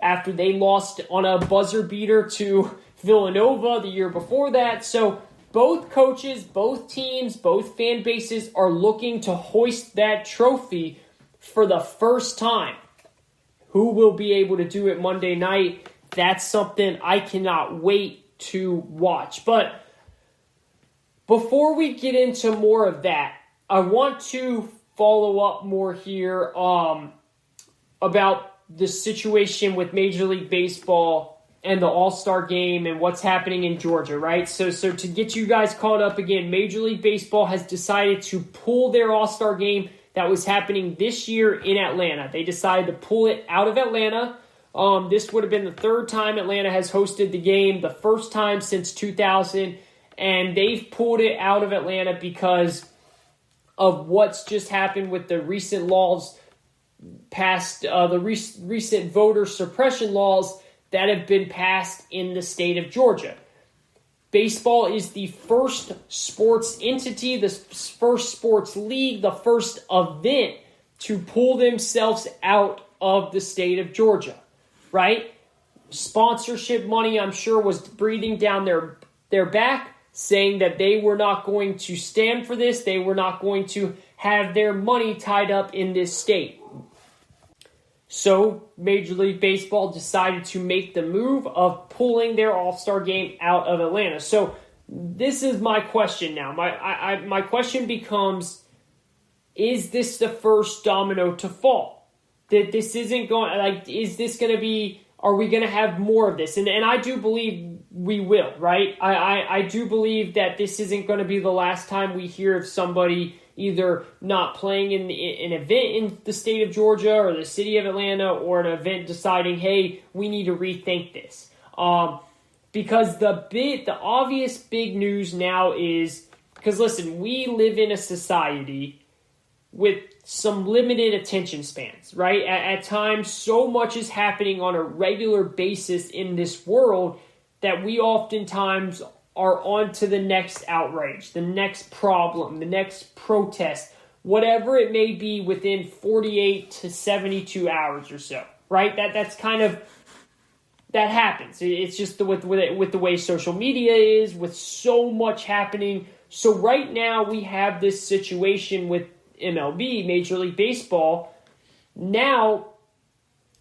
after they lost on a buzzer beater to Villanova the year before that. So both coaches, both teams, both fan bases are looking to hoist that trophy for the first time. Who will be able to do it Monday night? That's something I cannot wait to watch. But before we get into more of that, I want to follow up more here about the situation with Major League Baseball and the All-Star Game and what's happening in Georgia, right? So to get you guys caught up again, Major League Baseball has decided to pull their All-Star Game that was happening this year in Atlanta. They decided to pull it out of Atlanta. This would have been the third time Atlanta has hosted the game, the first time since 2000, and they've pulled it out of Atlanta because of what's just happened with the recent laws passed, the recent voter suppression laws that have been passed in the state of Georgia. Baseball is the first sports entity, the first sports league, the first event to pull themselves out of the state of Georgia, right? Sponsorship money, I'm sure, was breathing down their back, saying that they were not going to stand for this. They were not going to have their money tied up in this state. So Major League Baseball decided to make the move of pulling their All-Star Game out of Atlanta. So this is my question now. My question becomes, is this the first domino to fall? That this isn't going, is this going to be, are we going to have more of this? And I do believe we will, right? I do believe that this isn't going to be the last time we hear of somebody either not playing in an event in the state of Georgia or the city of Atlanta, or an event deciding, hey, we need to rethink this. Because the obvious big news now is, because listen, we live in a society with some limited attention spans, right? At times, so much is happening on a regular basis in this world that we oftentimes are on to the next outrage, the next problem, the next protest, whatever it may be within 48 to 72 hours or so, right? That's kind of, that happens. It's just with the way social media is, with so much happening. So right now we have this situation with MLB, Major League Baseball. Now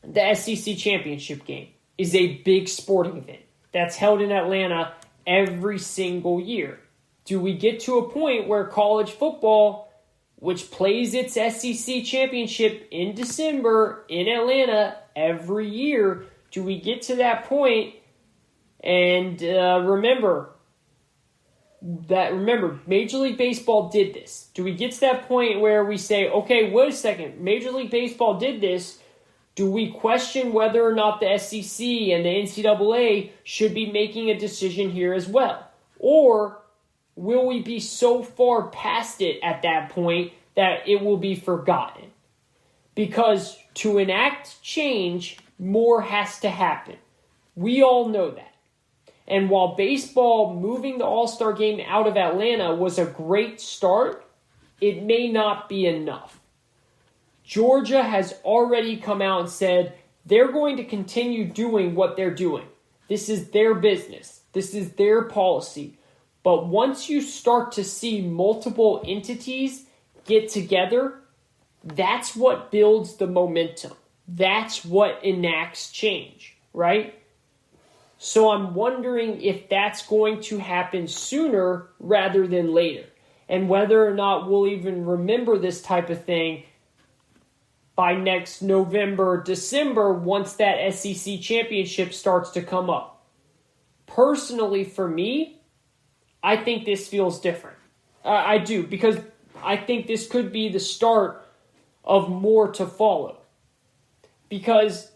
the SEC championship game is a big sporting event that's held in Atlanta every single year. Do we get to a point where college football, which plays its SEC championship in December in Atlanta every year, do we get to that point? And remember, Major League Baseball did this. Do we get to that point where we say, okay, wait a second, Major League Baseball did this? Do we question whether or not the SEC and the NCAA should be making a decision here as well? Or will we be so far past it at that point that it will be forgotten? Because to enact change, more has to happen. We all know that. And while baseball moving the All-Star Game out of Atlanta was a great start, it may not be enough. Georgia has already come out and said they're going to continue doing what they're doing. This is their business. This is their policy. But once you start to see multiple entities get together, that's what builds the momentum. That's what enacts change, right? So I'm wondering if that's going to happen sooner rather than later, and whether or not we'll even remember this type of thing by next November, December, once that SEC championship starts to come up. Personally, for me, I think this feels different. I do, because I think this could be the start of more to follow. Because,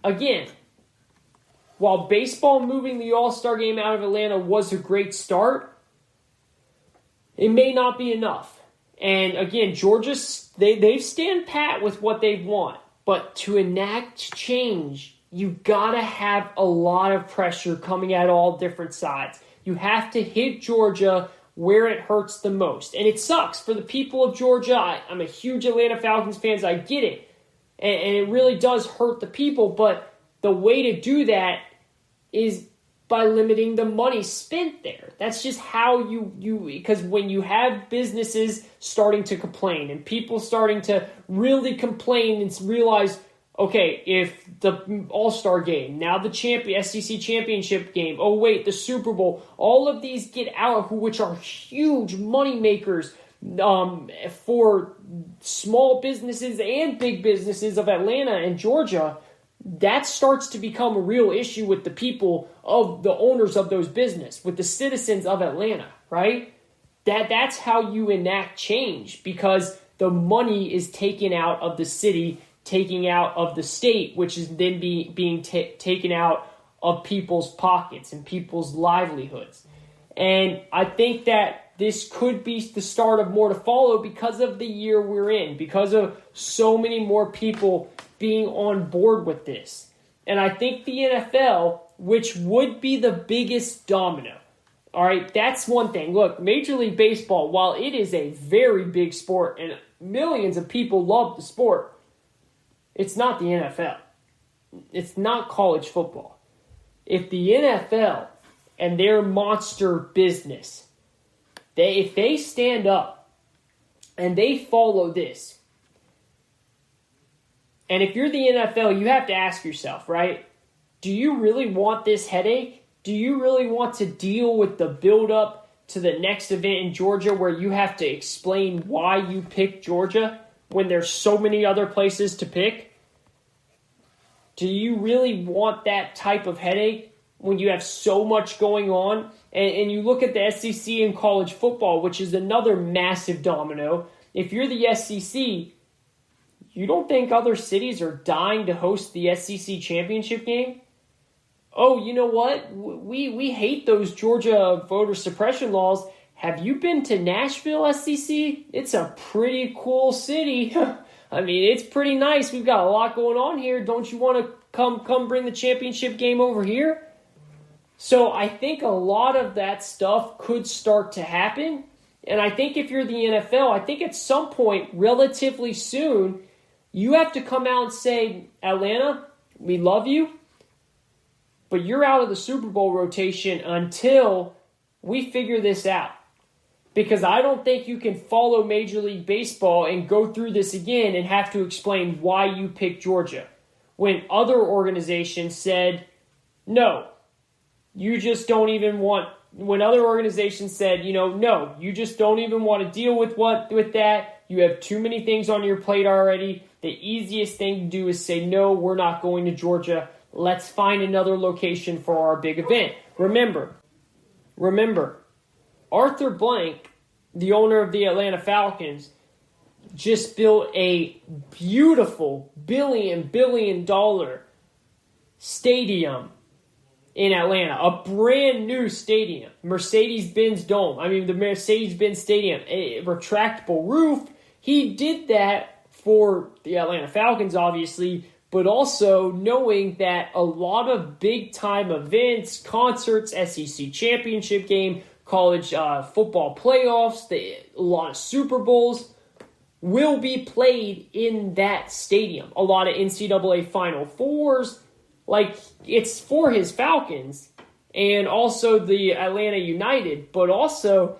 again, while baseball moving the All-Star Game out of Atlanta was a great start, it may not be enough. And again, Georgia, they stand pat with what they want. But to enact change, you gotta have a lot of pressure coming at all different sides. You have to hit Georgia where it hurts the most. And it sucks for the people of Georgia. I'm a huge Atlanta Falcons fan, I get it. And it really does hurt the people. But the way to do that is by limiting the money spent there. That's just how you because when you have businesses starting to complain and people starting to really complain and realize, okay, if the All-Star game, now the SEC championship game, oh wait, the Super Bowl, all of these get out, which are huge money makers for small businesses and big businesses of Atlanta and Georgia, that starts to become a real issue with the people of the owners of those business, with the citizens of Atlanta, right? That's how you enact change, because the money is taken out of the city, taking out of the state, which is then being taken out of people's pockets and people's livelihoods. And I think that this could be the start of more to follow because of the year we're in, because of so many more people being on board with this. And I think the NFL, which would be the biggest domino, all right, that's one thing. Look, Major League Baseball, while it is a very big sport and millions of people love the sport, it's not the NFL. It's not college football. If the NFL and their monster business, if they stand up and they follow this, and if you're the NFL, you have to ask yourself, right? Do you really want this headache? Do you really want to deal with the build-up to the next event in Georgia where you have to explain why you picked Georgia when there's so many other places to pick? Do you really want that type of headache when you have so much going on? And you look at the SEC in college football, which is another massive domino. If you're the SEC, you don't think other cities are dying to host the SEC championship game? Oh, you know what? We hate those Georgia voter suppression laws. Have you been to Nashville, SEC? It's a pretty cool city. I mean, it's pretty nice. We've got a lot going on here. Don't you want to come bring the championship game over here? So I think a lot of that stuff could start to happen. And I think if you're the NFL, I think at some point, relatively soon, you have to come out and say, Atlanta, we love you, but you're out of the Super Bowl rotation until we figure this out. Because I don't think you can follow Major League Baseball and go through this again and have to explain why you picked Georgia, when other organizations said, no, you just don't even want, when other organizations said, no, you just don't even want to deal with that. You have too many things on your plate already. The easiest thing to do is say, no, we're not going to Georgia. Let's find another location for our big event. Remember, Arthur Blank, the owner of the Atlanta Falcons, just built a beautiful billion dollar stadium in Atlanta, a brand new stadium, Mercedes-Benz Dome. I mean, the Mercedes-Benz Stadium, a retractable roof. He did that for the Atlanta Falcons, obviously, but also knowing that a lot of big-time events, concerts, SEC championship game, college football playoffs, a lot of Super Bowls will be played in that stadium. A lot of NCAA Final Fours. Like, it's for his Falcons and also the Atlanta United, but also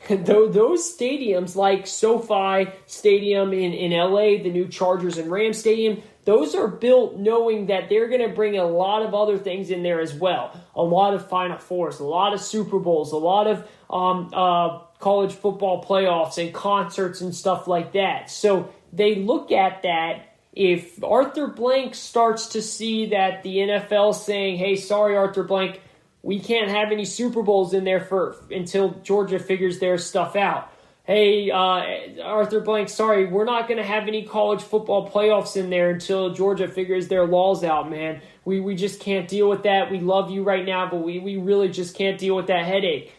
those stadiums like SoFi Stadium in LA, the new Chargers and Rams Stadium, those are built knowing that they're going to bring a lot of other things in there as well. A lot of Final Fours, a lot of Super Bowls, a lot of college football playoffs and concerts and stuff like that. So they look at that. If Arthur Blank starts to see that the NFL saying, hey, sorry, Arthur Blank, we can't have any Super Bowls in there until Georgia figures their stuff out. Hey, Arthur Blank, sorry, we're not going to have any college football playoffs in there until Georgia figures their laws out, man. We just can't deal with that. We love you right now, but we really just can't deal with that headache.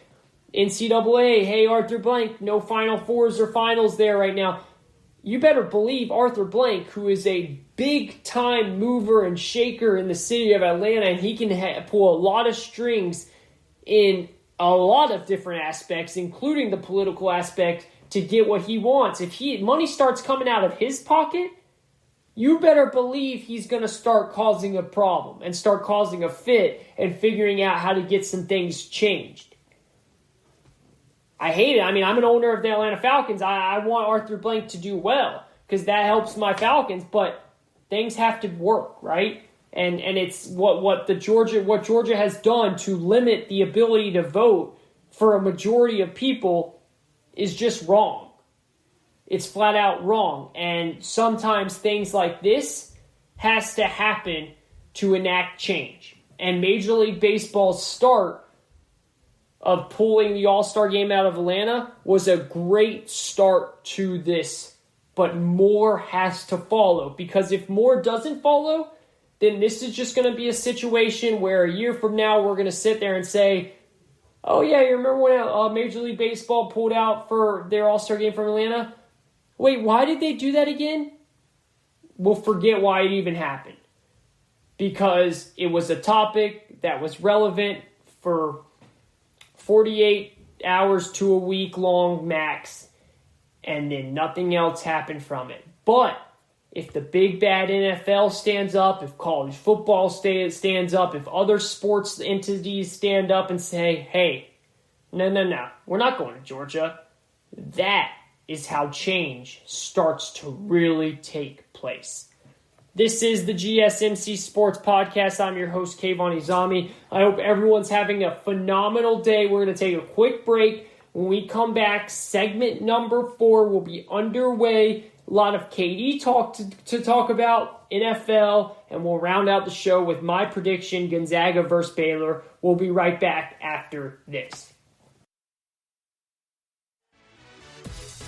NCAA, hey, Arthur Blank, no Final Fours or finals there right now. You better believe Arthur Blank, who is a big-time mover and shaker in the city of Atlanta, and he can pull a lot of strings in a lot of different aspects, including the political aspect, to get what he wants. If money starts coming out of his pocket, you better believe he's going to start causing a problem and start causing a fit and figuring out how to get some things changed. I hate it. I mean, I'm an owner of the Atlanta Falcons. I want Arthur Blank to do well because that helps my Falcons, but things have to work, right? And it's what Georgia has done to limit the ability to vote for a majority of people is just wrong. It's flat out wrong. And sometimes things like this has to happen to enact change. And Major League Baseball's start of pulling the All-Star game out of Atlanta was a great start to this. But more has to follow. Because if more doesn't follow, then this is just going to be a situation where a year from now we're going to sit there and say, oh yeah, you remember when Major League Baseball pulled out for their All-Star game from Atlanta? Wait, why did they do that again? We'll forget why it even happened. Because it was a topic that was relevant for 48 hours to a week long max, and then nothing else happened from it. But if the big bad NFL stands up, if college football stands up, if other sports entities stand up and say, hey, no, we're not going to Georgia, that is how change starts to really take place. This is the GSMC Sports Podcast. I'm your host, Kayvon Izami. I hope everyone's having a phenomenal day. We're going to take a quick break. When we come back, segment number 4 will be underway. A lot of KD talk to talk about, NFL, and we'll round out the show with my prediction, Gonzaga versus Baylor. We'll be right back after this.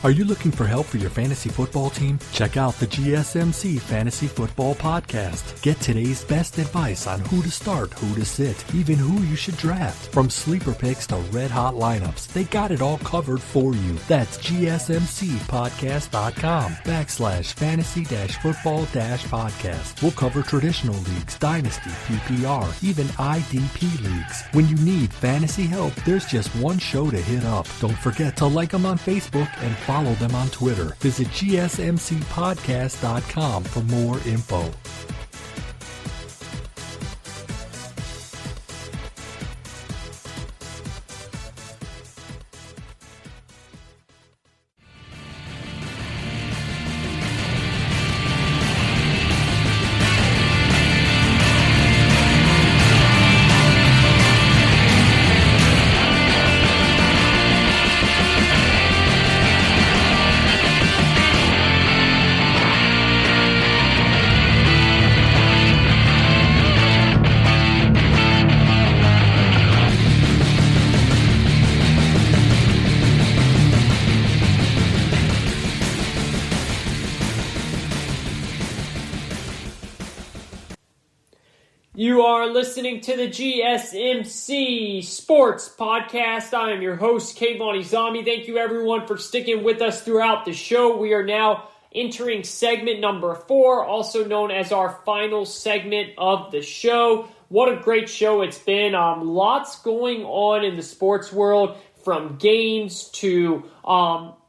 Are you looking for help for your fantasy football team? Check out the GSMC Fantasy Football Podcast. Get today's best advice on who to start, who to sit, even who you should draft. From sleeper picks to red-hot lineups, they got it all covered for you. That's gsmcpodcast.com/fantasy-football-podcast. We'll cover traditional leagues, dynasty, PPR, even IDP leagues. When you need fantasy help, there's just one show to hit up. Don't forget to like them on Facebook and follow them on Twitter. Visit gsmcpodcast.com for more info. You are listening to the GSMC Sports Podcast. I am your host, Kayvon Izami. Thank you, everyone, for sticking with us throughout the show. We are now entering segment number 4, also known as our final segment of the show. What a great show it's been. Lots going on in the sports world, from games to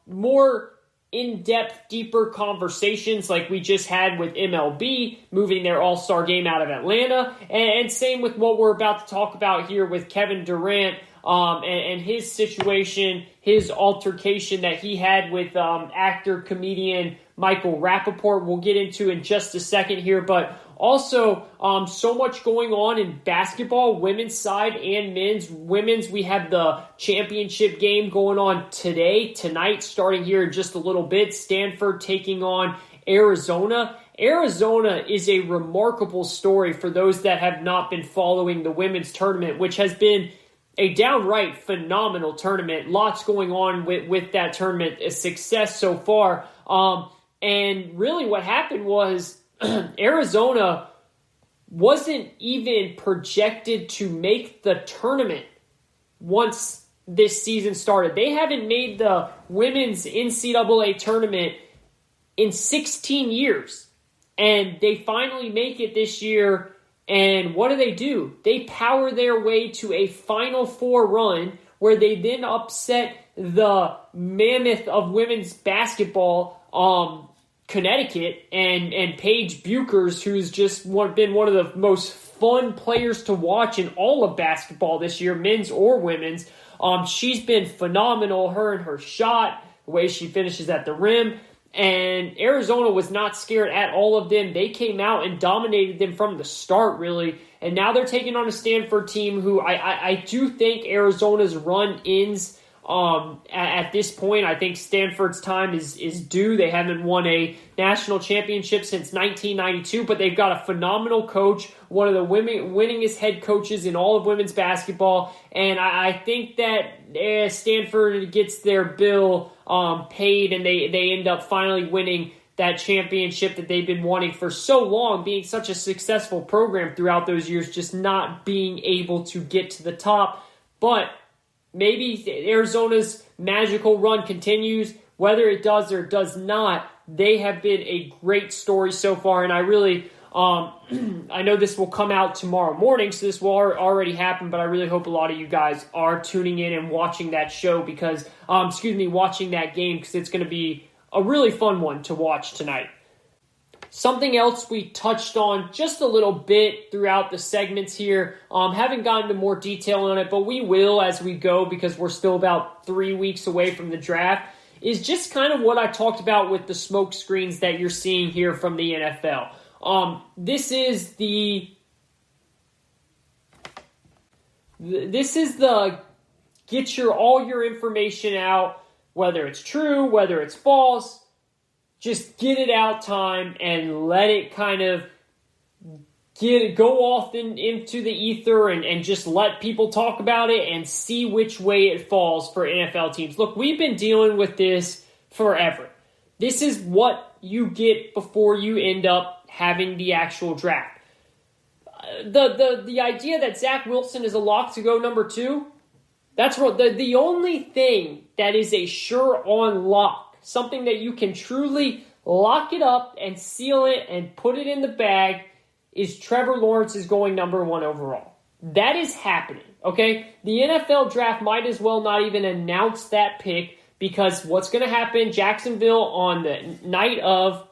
more in-depth, deeper conversations like we just had with MLB moving their All-Star game out of Atlanta, and same with what we're about to talk about here with Kevin Durant and his situation, his altercation that he had with actor, comedian Michael Rappaport. We'll get into in just a second here, but also, so much going on in basketball, women's side and men's. Women's, we have the championship game going on tonight, starting here in just a little bit. Stanford taking on Arizona. Arizona is a remarkable story for those that have not been following the women's tournament, which has been a downright phenomenal tournament. Lots going on with that tournament, a success so far. And really what happened was Arizona wasn't even projected to make the tournament once this season started. They haven't made the women's NCAA tournament in 16 years. And they finally make it this year. And what do? They power their way to a Final Four run where they then upset the mammoth of women's basketball, Connecticut, and Paige Buchers, who's just been one of the most fun players to watch in all of basketball this year, men's or women's. She's been phenomenal, her and her shot, the way she finishes at the rim. And Arizona was not scared at all of them. They came out and dominated them from the start, really. And now they're taking on a Stanford team who I do think Arizona's run ends at this point. I think Stanford's time is due. They haven't won a national championship since 1992, but they've got a phenomenal coach, one of the winningest head coaches in all of women's basketball. And I think that Stanford gets their bill paid, and they end up finally winning that championship that they've been wanting for so long, being such a successful program throughout those years, just not being able to get to the top. But maybe Arizona's magical run continues. Whether it does or does not, they have been a great story so far, and I really I know this will come out tomorrow morning, so this will already happen, but I really hope a lot of you guys are tuning in and watching that show because, watching that game, because it's going to be a really fun one to watch tonight. Something else we touched on just a little bit throughout the segments here. Haven't gotten into more detail on it, but we will as we go because we're still about 3 weeks away from the draft, is just kind of what I talked about with the smoke screens that you're seeing here from the NFL. This is the get all your information out, whether it's true, whether it's false, just get it out time and let it kind of go off into the ether and just let people talk about it and see which way it falls for NFL teams. Look, we've been dealing with this forever. This is what you get before you end up having the actual draft. The idea that Zach Wilson is a lock to go number 2, that's what the only thing that is a sure-on lock, something that you can truly lock it up and seal it and put it in the bag, is Trevor Lawrence is going number 1 overall. That is happening, okay? The NFL draft might as well not even announce that pick because what's going to happen, Jacksonville on the night of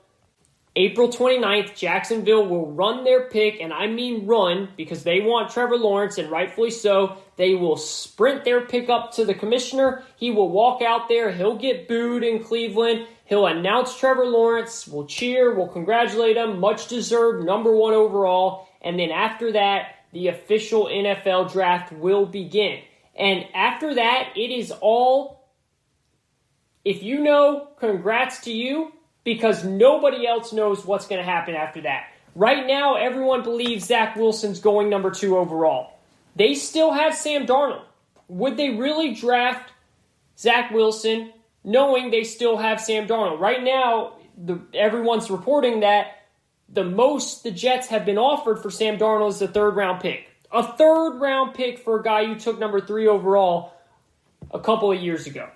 April 29th, Jacksonville will run their pick, and I mean run because they want Trevor Lawrence, and rightfully so. They will sprint their pick up to the commissioner. He will walk out there. He'll get booed in Cleveland. He'll announce Trevor Lawrence. We'll cheer. We'll congratulate him. Much deserved, number 1 overall. And then after that, the official NFL draft will begin. And after that, it is all, if you know, congrats to you, because nobody else knows what's going to happen after that. Right now, everyone believes Zach Wilson's going number 2 overall. They still have Sam Darnold. Would they really draft Zach Wilson knowing they still have Sam Darnold? Right now, everyone's reporting that the most the Jets have been offered for Sam Darnold is a 3rd-round pick. A 3rd-round pick for a guy who took number 3 overall a couple of years ago.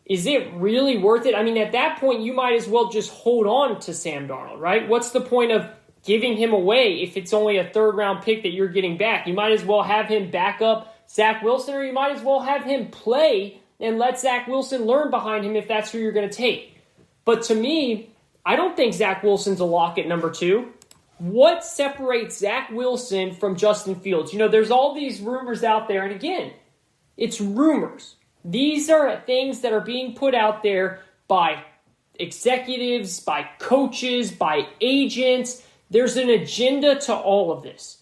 Is it really worth it? I mean, at that point, you might as well just hold on to Sam Darnold, right? What's the point of giving him away if it's only a 3rd-round pick that you're getting back? You might as well have him back up Zach Wilson, or you might as well have him play and let Zach Wilson learn behind him if that's who you're going to take. But to me, I don't think Zach Wilson's a lock at number 2. What separates Zach Wilson from Justin Fields? You know, there's all these rumors out there, and again, it's rumors. These are things that are being put out there by executives, by coaches, by agents. There's an agenda to all of this.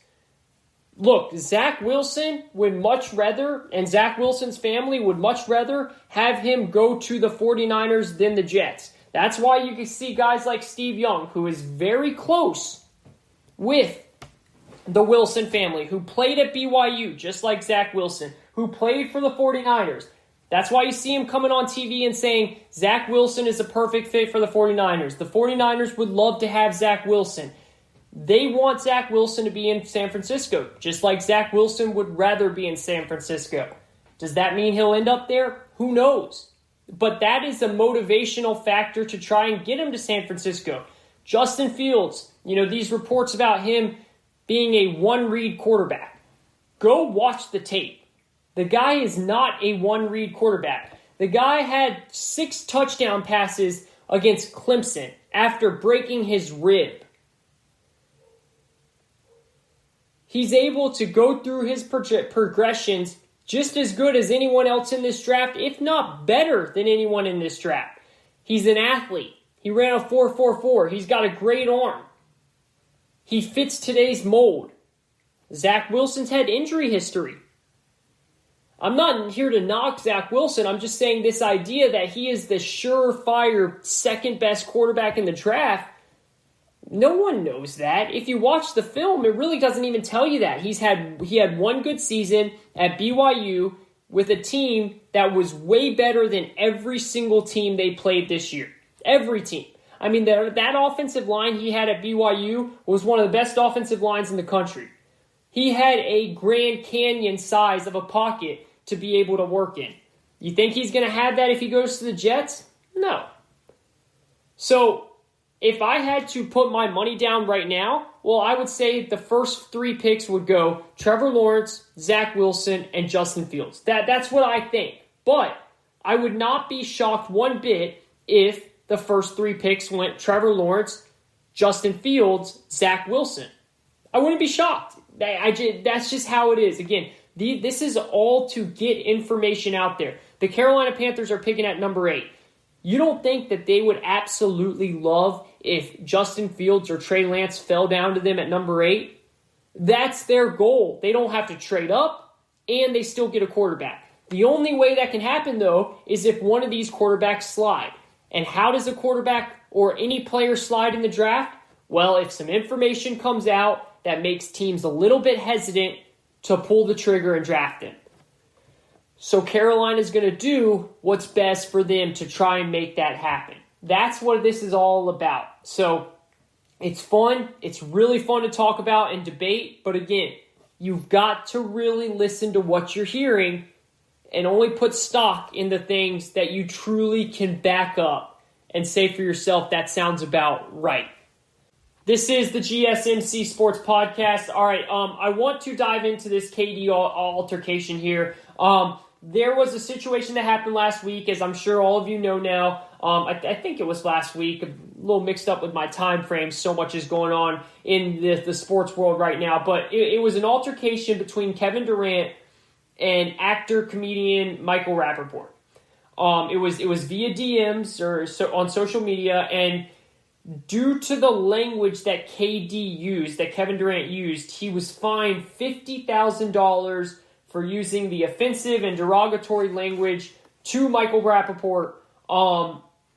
Look, Zach Wilson would much rather, and Zach Wilson's family would much rather have him go to the 49ers than the Jets. That's why you can see guys like Steve Young, who is very close with the Wilson family, who played at BYU, just like Zach Wilson, who played for the 49ers. That's why you see him coming on TV and saying Zach Wilson is a perfect fit for the 49ers. The 49ers would love to have Zach Wilson. They want Zach Wilson to be in San Francisco, just like Zach Wilson would rather be in San Francisco. Does that mean he'll end up there? Who knows? But that is a motivational factor to try and get him to San Francisco. Justin Fields, you know, these reports about him being a one-read quarterback. Go watch the tape. The guy is not a one-read quarterback. The guy had 6 touchdown passes against Clemson after breaking his rib. He's able to go through his progressions just as good as anyone else in this draft, if not better than anyone in this draft. He's an athlete. He ran a 4.44. He's got a great arm. He fits today's mold. Zach Wilson's had injury history. I'm not here to knock Zach Wilson. I'm just saying this idea that he is the surefire second best quarterback in the draft, no one knows that. If you watch the film, it really doesn't even tell you that. He had one good season at BYU with a team that was way better than every single team they played this year. Every team. I mean, that offensive line he had at BYU was one of the best offensive lines in the country. He had a Grand Canyon size of a pocket to be able to work in. You think he's going to have that if he goes to the Jets? No. So, if I had to put my money down right now, well, I would say the first 3 picks would go Trevor Lawrence, Zach Wilson, and Justin Fields. That's what I think. But I would not be shocked one bit if the first 3 picks went Trevor Lawrence, Justin Fields, Zach Wilson. I wouldn't be shocked. That's just how it is. Again, this is all to get information out there. The Carolina Panthers are picking at number 8. You don't think that they would absolutely love if Justin Fields or Trey Lance fell down to them at number 8? That's their goal. They don't have to trade up, and they still get a quarterback. The only way that can happen, though, is if one of these quarterbacks slide. And how does a quarterback or any player slide in the draft? Well, if some information comes out that makes teams a little bit hesitant to pull the trigger and draft him. So Carolina's going to do what's best for them to try and make that happen. That's what this is all about. So it's fun. It's really fun to talk about and debate. But again, you've got to really listen to what you're hearing and only put stock in the things that you truly can back up and say for yourself, that sounds about right. This is the GSMC Sports Podcast. All right, I want to dive into this KD altercation here. There was a situation that happened last week, as I'm sure all of you know now. I think it was last week. A little mixed up with my time frame. So much is going on in the sports world right now. But it was an altercation between Kevin Durant and actor-comedian Michael Rappaport. It was via DMs or on social media, and due to the language that KD used, that Kevin Durant used, he was fined $50,000 for using the offensive and derogatory language to Michael Rappaport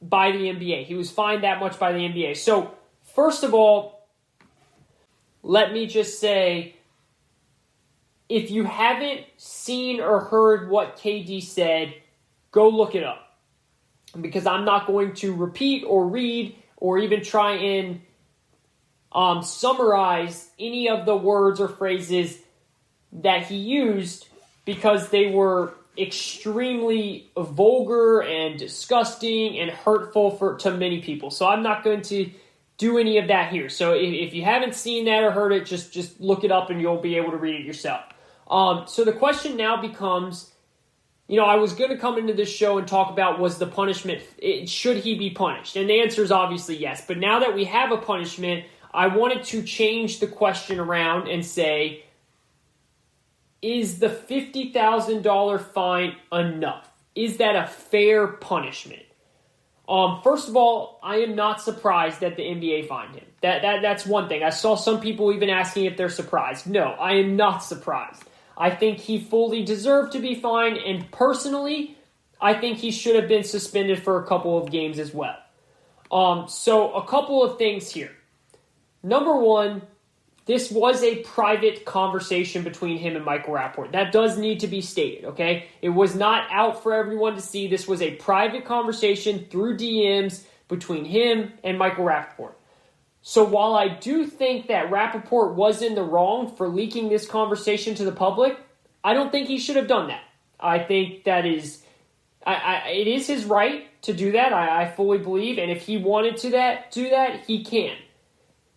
by the NBA. He was fined that much by the NBA. So, first of all, let me just say, if you haven't seen or heard what KD said, go look it up. Because I'm not going to repeat or read or even try and summarize any of the words or phrases that he used, because they were extremely vulgar and disgusting and hurtful to many people. So I'm not going to do any of that here. So if you haven't seen that or heard it, just look it up and you'll be able to read it yourself. So the question now becomes, I was going to come into this show and talk about, was the punishment, should he be punished? And the answer is obviously yes. But now that we have a punishment, I wanted to change the question around and say, is the $50,000 fine enough? Is that a fair punishment? First of all, I am not surprised that the NBA fined him. That's one thing. I saw some people even asking if they're surprised. No, I am not surprised. I think he fully deserved to be fined, and personally, I think he should have been suspended for a couple of games as well. So a couple of things here. Number one, this was a private conversation between him and Michael Rappaport. That does need to be stated, okay? It was not out for everyone to see. This was a private conversation through DMs between him and Michael Rappaport. So while I do think that Rappaport was in the wrong for leaking this conversation to the public, I don't think he should have done that. I think that it is his right to do that. I fully believe, and if he wanted to do that, he can.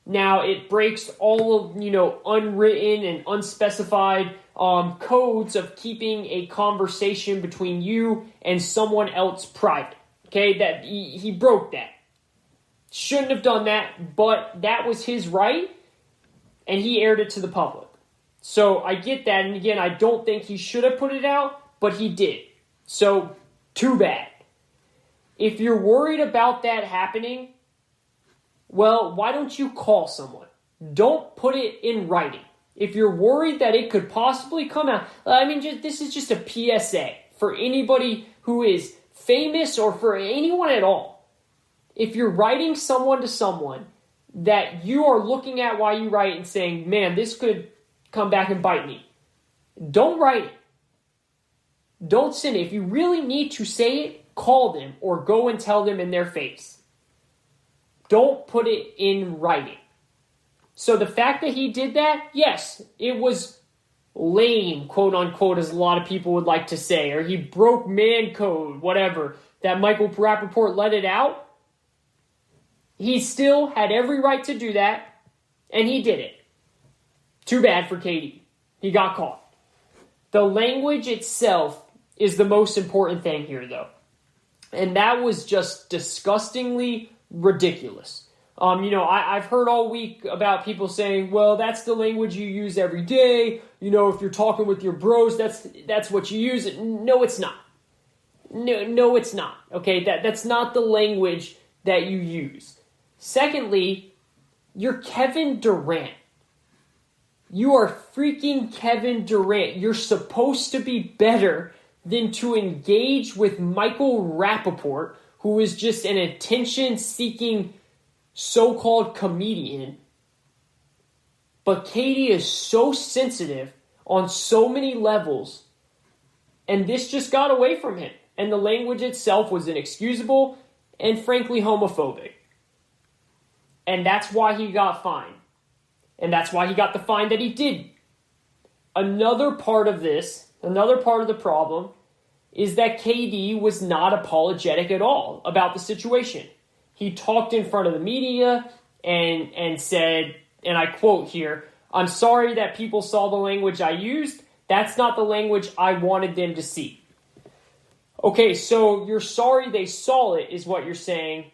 Now, it breaks all of, unwritten and unspecified codes of keeping a conversation between you and someone else private. Okay, that he broke that. Shouldn't have done that, but that was his right, and he aired it to the public. So I get that, and again, I don't think he should have put it out, but he did. So, too bad. If you're worried about that happening, Well, why don't you call someone? Don't put it in writing. If you're worried that it could possibly come out, this is just a PSA for anybody who is famous or for anyone at all. If you're writing someone to someone that you are looking at while you write and saying, man, this could come back and bite me, don't write it. Don't send it. If you really need to say it, call them or go and tell them in their face. Don't put it in writing. So the fact that he did that, yes, it was lame, quote unquote, as a lot of people would like to say, or he broke man code, whatever, that Michael Rappaport let it out. He still had every right to do that, and he did it. Too bad for KD. He got caught. The language itself is the most important thing here, though. And that was just disgustingly ridiculous. I've heard all week about people saying, well, that's the language you use every day. If you're talking with your bros, that's what you use. No, it's not. No, it's not. Okay, that's not the language that you use. Secondly, you're Kevin Durant. You are freaking Kevin Durant. You're supposed to be better than to engage with Michael Rappaport, who is just an attention-seeking so-called comedian. But KD is so sensitive on so many levels, and this just got away from him. And the language itself was inexcusable and frankly homophobic. And that's why he got fined. And that's why he got the fine that he did. Another part of the problem is that KD was not apologetic at all about the situation. He talked in front of the media and said, and I quote here, "I'm sorry that people saw the language I used. That's not the language I wanted them to see." Okay, so you're sorry they saw it is what you're saying.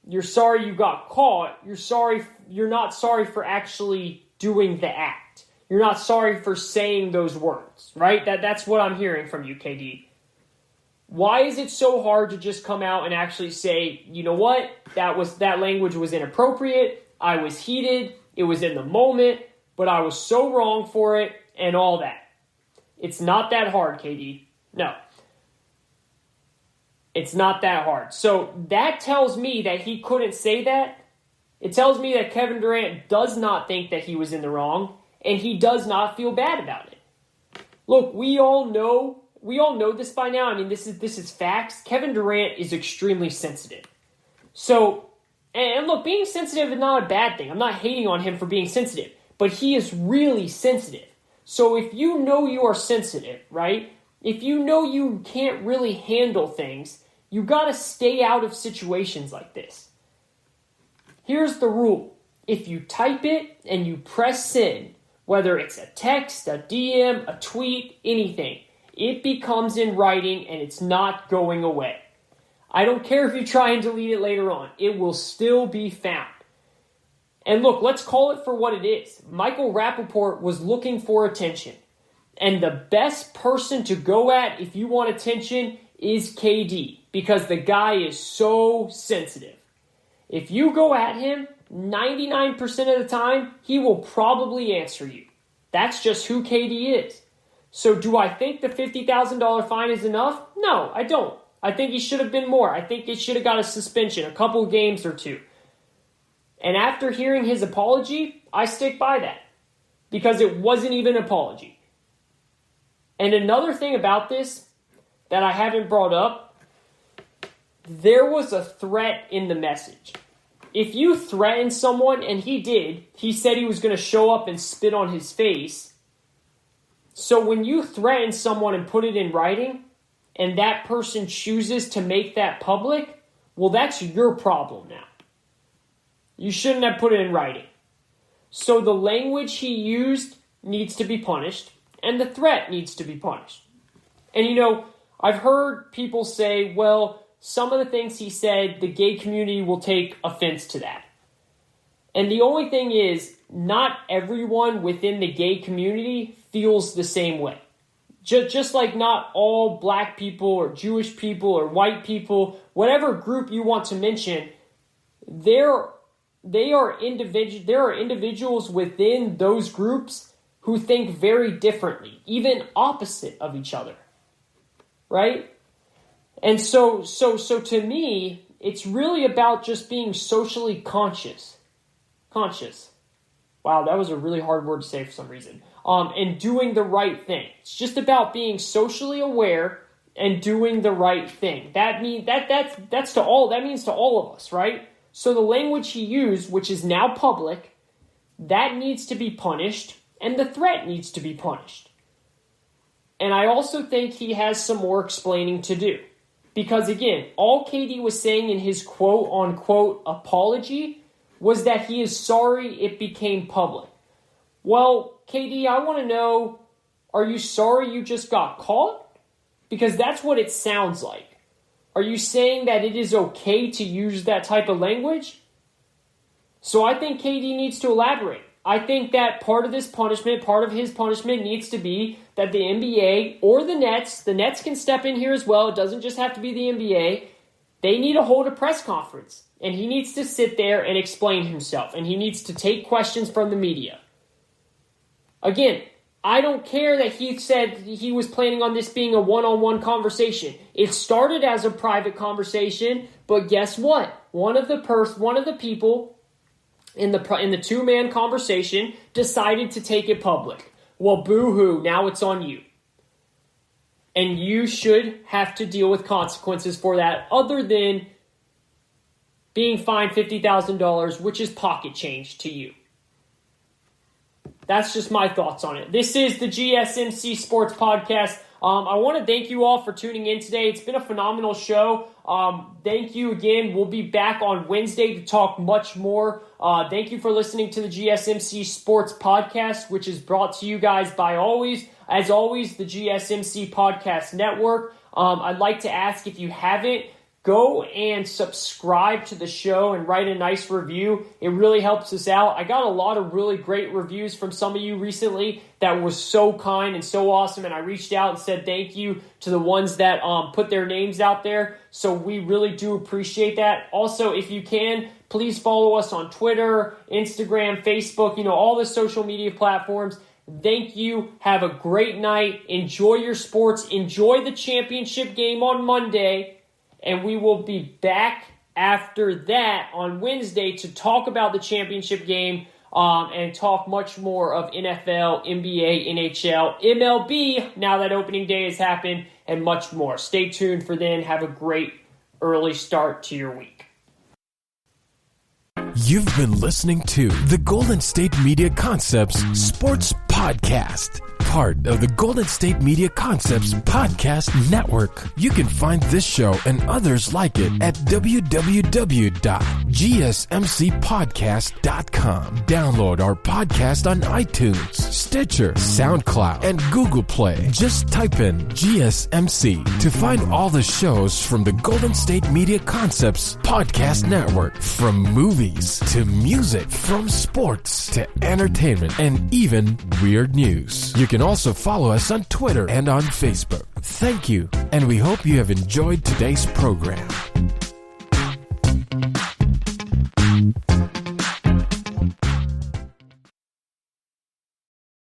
You're sorry you got caught. You're not sorry for actually doing the act. You're not sorry for saying those words, right? That's what I'm hearing from you, KD. Why is it so hard to just come out and actually say, you know what? That language was inappropriate. I was heated. It was in the moment, but I was so wrong for it and all that. It's not that hard, KD. No. It's not that hard. So that tells me that he couldn't say that. It tells me that Kevin Durant does not think that he was in the wrong, and he does not feel bad about it. Look, we all know this by now. I mean, this is facts. Kevin Durant is extremely sensitive. So, and look, being sensitive is not a bad thing. I'm not hating on him for being sensitive, but he is really sensitive. So if you know you are sensitive, right? If you know you can't really handle things, you got to stay out of situations like this. Here's the rule. If you type it and you press send, whether it's a text, a DM, a tweet, anything, it becomes in writing and it's not going away. I don't care if you try and delete it later on. It will still be found. And look, let's call it for what it is. Michael Rappaport was looking for attention. And the best person to go at if you want attention is KD, because the guy is so sensitive. If you go at him, 99% of the time, he will probably answer you. That's just who KD is. So do I think the $50,000 fine is enough? No, I don't. I think he should have been more. I think he should have got a suspension, a couple games or two. And after hearing his apology, I stick by that. Because it wasn't even an apology. And another thing about this that I haven't brought up, there was a threat in the message. If you threaten someone, and he did, he said he was going to show up and spit on his face. So when you threaten someone and put it in writing, and that person chooses to make that public, well, that's your problem now. You shouldn't have put it in writing. So the language he used needs to be punished, and the threat needs to be punished. And I've heard people say, well, some of the things he said, the gay community will take offense to that. And the only thing is, not everyone within the gay community feels the same way. Just like not all black people or Jewish people or white people, whatever group you want to mention, their there are individuals within those groups who think very differently, even opposite of each other, right? And so to me, it's really about just being socially conscious. Wow, that was a really hard word to say for some reason. And doing the right thing. It's just about being socially aware and doing the right thing. That means to all of us, right? So the language he used, which is now public, that needs to be punished, and the threat needs to be punished. And I also think he has some more explaining to do. Because again, all KD was saying in his quote-unquote apology was that he is sorry it became public. Well, KD, I want to know, are you sorry you just got caught? Because that's what it sounds like. Are you saying that it is okay to use that type of language? So I think KD needs to elaborate. I think that part of his punishment needs to be that the NBA or the Nets can step in here as well. It doesn't just have to be the NBA. They need to hold a press conference. And he needs to sit there and explain himself. And he needs to take questions from the media. Again, I don't care that he said he was planning on this being a one-on-one conversation. It started as a private conversation, but guess what? One of the people in the two-man conversation decided to take it public. Well, boo-hoo, now it's on you. And you should have to deal with consequences for that other than being fined $50,000, which is pocket change to you. That's just my thoughts on it. This is the GSMC Sports Podcast. I want to thank you all for tuning in today. It's been a phenomenal show. Thank you again. We'll be back on Wednesday to talk much more. Thank you for listening to the GSMC Sports Podcast, which is brought to you guys by as always, the GSMC Podcast Network. I'd like to ask, if you haven't, go and subscribe to the show and write a nice review. It really helps us out. I got a lot of really great reviews from some of you recently that was so kind and so awesome, and I reached out and said thank you to the ones that put their names out there. So we really do appreciate that. Also, if you can, please follow us on Twitter, Instagram, Facebook, all the social media platforms. Thank you. Have a great night. Enjoy your sports. Enjoy the championship game on Monday. And we will be back after that on Wednesday to talk about the championship game and talk much more of NFL, NBA, NHL, MLB, now that opening day has happened, and much more. Stay tuned for then. Have a great early start to your week. You've been listening to the Golden State Media Concepts Sports Podcast, part of the Golden State Media Concepts Podcast Network. You can find this show and others like it at www.gsmcpodcast.com. Download our podcast on iTunes, Stitcher, SoundCloud, and Google Play. Just type in GSMC to find all the shows from the Golden State Media Concepts Podcast Network, from movies to music, from sports to entertainment, and even weird news. You can also follow us on Twitter and on Facebook. Thank you, and we hope you have enjoyed today's program.